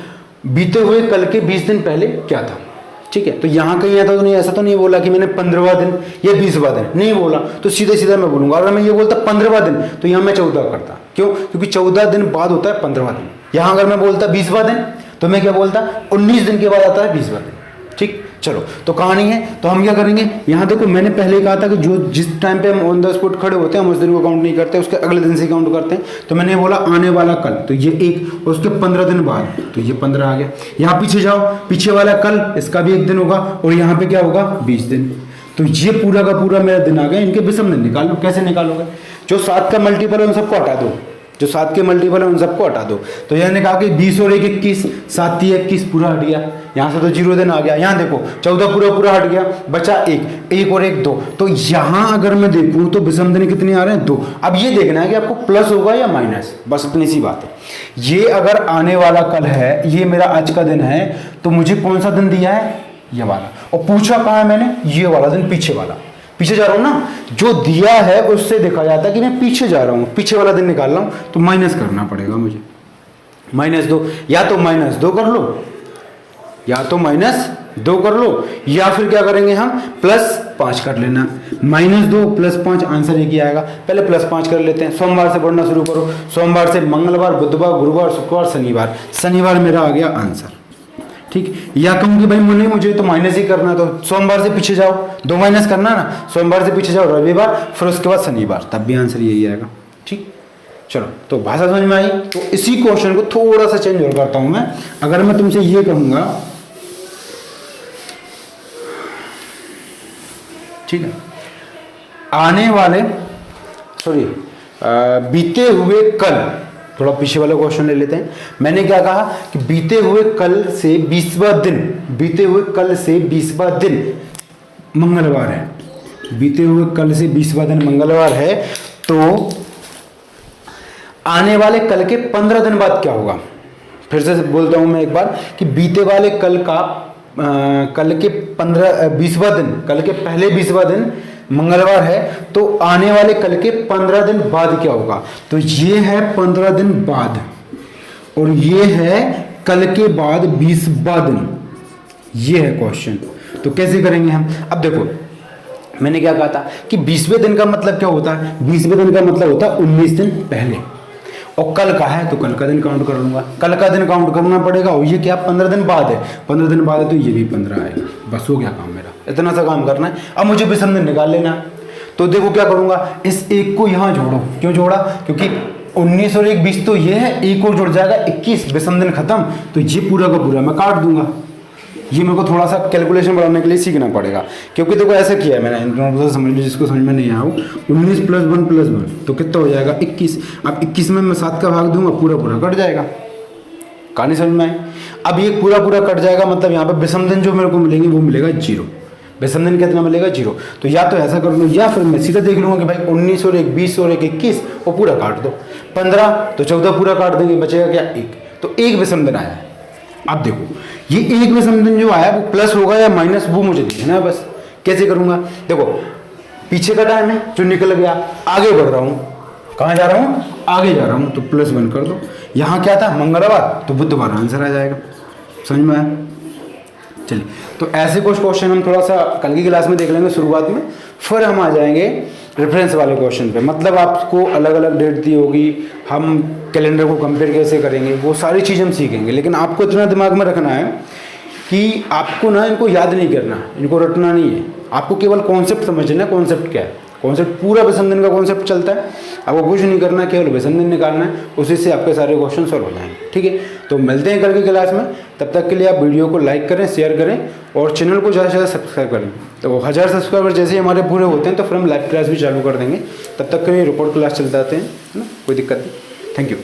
बीते हुए कल के 20 दिन पहले क्या था। ठीक है, तो यहाँ कहीं ऐसा तो नहीं, ऐसा तो नहीं बोला कि मैंने 15वां दिन या 20वां दिन, नहीं बोला। तो सीधे सीधा मैं बोलूंगा, अगर मैं ये बोलता 15वां दिन, तो यहाँ मैं 14 करता। क्यों, क्योंकि 14 दिन बाद होता है 15वां दिन। यहाँ अगर मैं बोलता 20वां दिन, तो मैं क्या बोलता, 19 दिन के बाद आता है 20वां दिन। ठीक, चलो तो कहानी है, तो हम क्या करेंगे, यहाँ देखो मैंने पहले कहा था कि जो जिस टाइम पे हम ऑन द स्पॉट खड़े होते हैं हम उस दिन को काउंट नहीं करते, उसके अगले दिन से काउंट करते हैं। तो मैंने बोला आने वाला कल, तो ये एक, उसके 15 दिन बाद, तो ये 15 आ गया। यहाँ पीछे जाओ, पीछे वाला कल, इसका भी एक दिन होगा, और यहाँ पे क्या होगा, 20 दिन। तो ये पूरा का पूरा मेरा दिन आ गया। इनके विषम दिन निकाल लो। कैसे निकालोगे, जो 7 का मल्टीपल है उन सबको हटा दो, जो 7 के मल्टीपल है उन सबको हटा दो। तो यहाँ ने कहा कि 20 और 1 21, 7 3 21 पूरा हट गया। यहाँ से तो 0 दिन आ गया। यहाँ देखो 14 पूरा हट गया, बचा 1 और 1 2। तो यहाँ अगर मैं देखूँ तो विषम दिन कितने आ रहे हैं, 2। अब ये देखना है कि आपको प्लस होगा या माइनस, बस इतनी सी बात है। ये अगर आने वाला कल है, ये मेरा आज का दिन है, तो मुझे कौन सा दिन दिया है, ये वाला। और पूछा कहाँ है मैंने, ये वाला दिन, पीछे वाला। पीछे जा रहा हूं ना, जो दिया है उससे देखा जाता है कि मैं पीछे जा रहा हूं, पीछे वाला दिन निकाल रहा हूं, तो माइनस करना पड़ेगा मुझे। -2, या तो -2 कर लो, या तो -2 कर लो, या फिर क्या करेंगे हम, +5 कर लेना। -2 +5 आंसर एक ही आएगा। पहले +5 कर लेते हैं। सोमवार से पढ़ना शुरू करो। सोमवार से मंगलवार, बुधवार, गुरुवार, शुक्रवार, शनिवार। शनिवार मेरा आ गया आंसर। ठीक, या कहूँ कि भाई मुझे तो माइनस ही करना, तो सोमवार से पीछे जाओ, 2 माइनस करना ना, सोमवार से पीछे जाओ रविवार, फिर उसके बाद शनिवार, तब भी आंसर यही आएगा। ठीक, चलो, तो भाषा समझ में आई। तो इसी क्वेश्चन को थोड़ा सा चेंज और करता हूं मैं। अगर मैं तुमसे ये कहूंगा, ठीक है, आने वाले बीते हुए कल, थोड़ा पीछे वाला क्वेश्चन ले लेते हैं। मैंने क्या कहा कि बीते हुए कल से 20वां दिन, बीते हुए कल से 20वां दिन मंगलवार है, बीते हुए कल से 20वां दिन मंगलवार है, तो आने वाले कल के 15 दिन बाद क्या होगा। फिर से बोलता हूं मैं एक बार कि बीते वाले कल का कल के 20वां दिन, कल के पहले 20वां दिन मंगलवार है, तो आने वाले कल के 15 दिन बाद क्या होगा। तो ये है 15 दिन बाद और ये है कल के बाद 20वां दिन, ये है क्वेश्चन। तो कैसे करेंगे हम। अब देखो, मैंने क्या कहा था कि 20वें दिन का मतलब क्या होता है, 20वें दिन का मतलब होता है 19 दिन पहले, और कल का है तो कल का दिन काउंट कर लूंगा, कल का दिन काउंट करना पड़ेगा। और ये क्या 15 दिन बाद है, 15 दिन बाद है तो ये भी 15 आएगा। बस हो गया काम मेरा, इतना सा काम करना है। अब मुझे विषम दिन निकाल लेना। तो देखो क्या करूंगा, इस एक को यहाँ जोड़ो। क्यों जोड़ा, क्योंकि 19 और 1 20 तो ये है, एक और जुड़ जाएगा 21, विषम दिन खत्म। तो ये पूरा का पूरा मैं काट दूंगा। ये मेरे को थोड़ा सा कैलकुलेशन बढ़ाने के लिए सीखना पड़ेगा, क्योंकि देखो ऐसा किया है मैंने, समझ लो जिसको समझ में नहीं आया हो। 19 + 1 + 1 तो कितना हो जाएगा 21। अब 21 में मैं 7 का भाग दूंगा, पूरा पूरा कट जाएगा। कहानी समझ में आई। अब ये पूरा पूरा कट जाएगा, मतलब यहाँ पर विषम दिन जो मेरे को मिलेंगे वो मिलेगा 0। विषम दिन कितना मिलेगा 0। तो या तो ऐसा कर लो, या फिर मैं सीधा देख लूंगा कि भाई 19 और 1 20 और 1 21, वो पूरा काट दो। 15 तो 14 पूरा काट देंगे, बचेगा क्या 1। तो एक विषम दिन आया है। अब देखो ये एक विषम दिन जो आया वो प्लस होगा या माइनस, वो मुझे देखना है बस। कैसे करूंगा, देखो पीछे का टाइम है जो निकल गया, आगे बढ़ रहा हूँ। कहाँ जा रहा हूँ, आगे जा रहा हूँ, तो +1 कर दो। यहाँ क्या था मंगलवार, तो बुधवार आंसर आ जाएगा। समझ में आया। चलिए, तो ऐसे कुछ क्वेश्चन हम थोड़ा सा कल की क्लास में देख लेंगे शुरुआत में, फिर हम आ जाएंगे रेफरेंस वाले क्वेश्चन पे। मतलब आपको अलग अलग डेट दी होगी, हम कैलेंडर को कंपेयर कैसे करेंगे, वो सारी चीज़ हम सीखेंगे। लेकिन आपको इतना दिमाग में रखना है कि आपको ना इनको याद नहीं करना, इनको रटना नहीं है, आपको केवल कॉन्सेप्ट समझना है। कॉन्सेप्ट क्या है, कॉन्सेप्ट पूरा विषम दिन का कॉन्सेप्ट चलता है। आपको कुछ नहीं करना है, केवल विषम दिन निकालना है, उसी से आपके सारे क्वेश्चन सॉल्व हो जाएंगे। ठीक है, तो मिलते हैं कल की क्लास में। तब तक के लिए आप वीडियो को लाइक करें, शेयर करें और चैनल को ज़्यादा से ज़्यादा सब्सक्राइब करें। तो 1000 सब्सक्राइबर जैसे ही हमारे पूरे होते हैं तो फिर हम लाइव क्लास भी चालू कर देंगे। तब तक के लिए रिकॉर्ड क्लास चलते आते हैं, है ना, कोई दिक्कत नहीं। Thank you.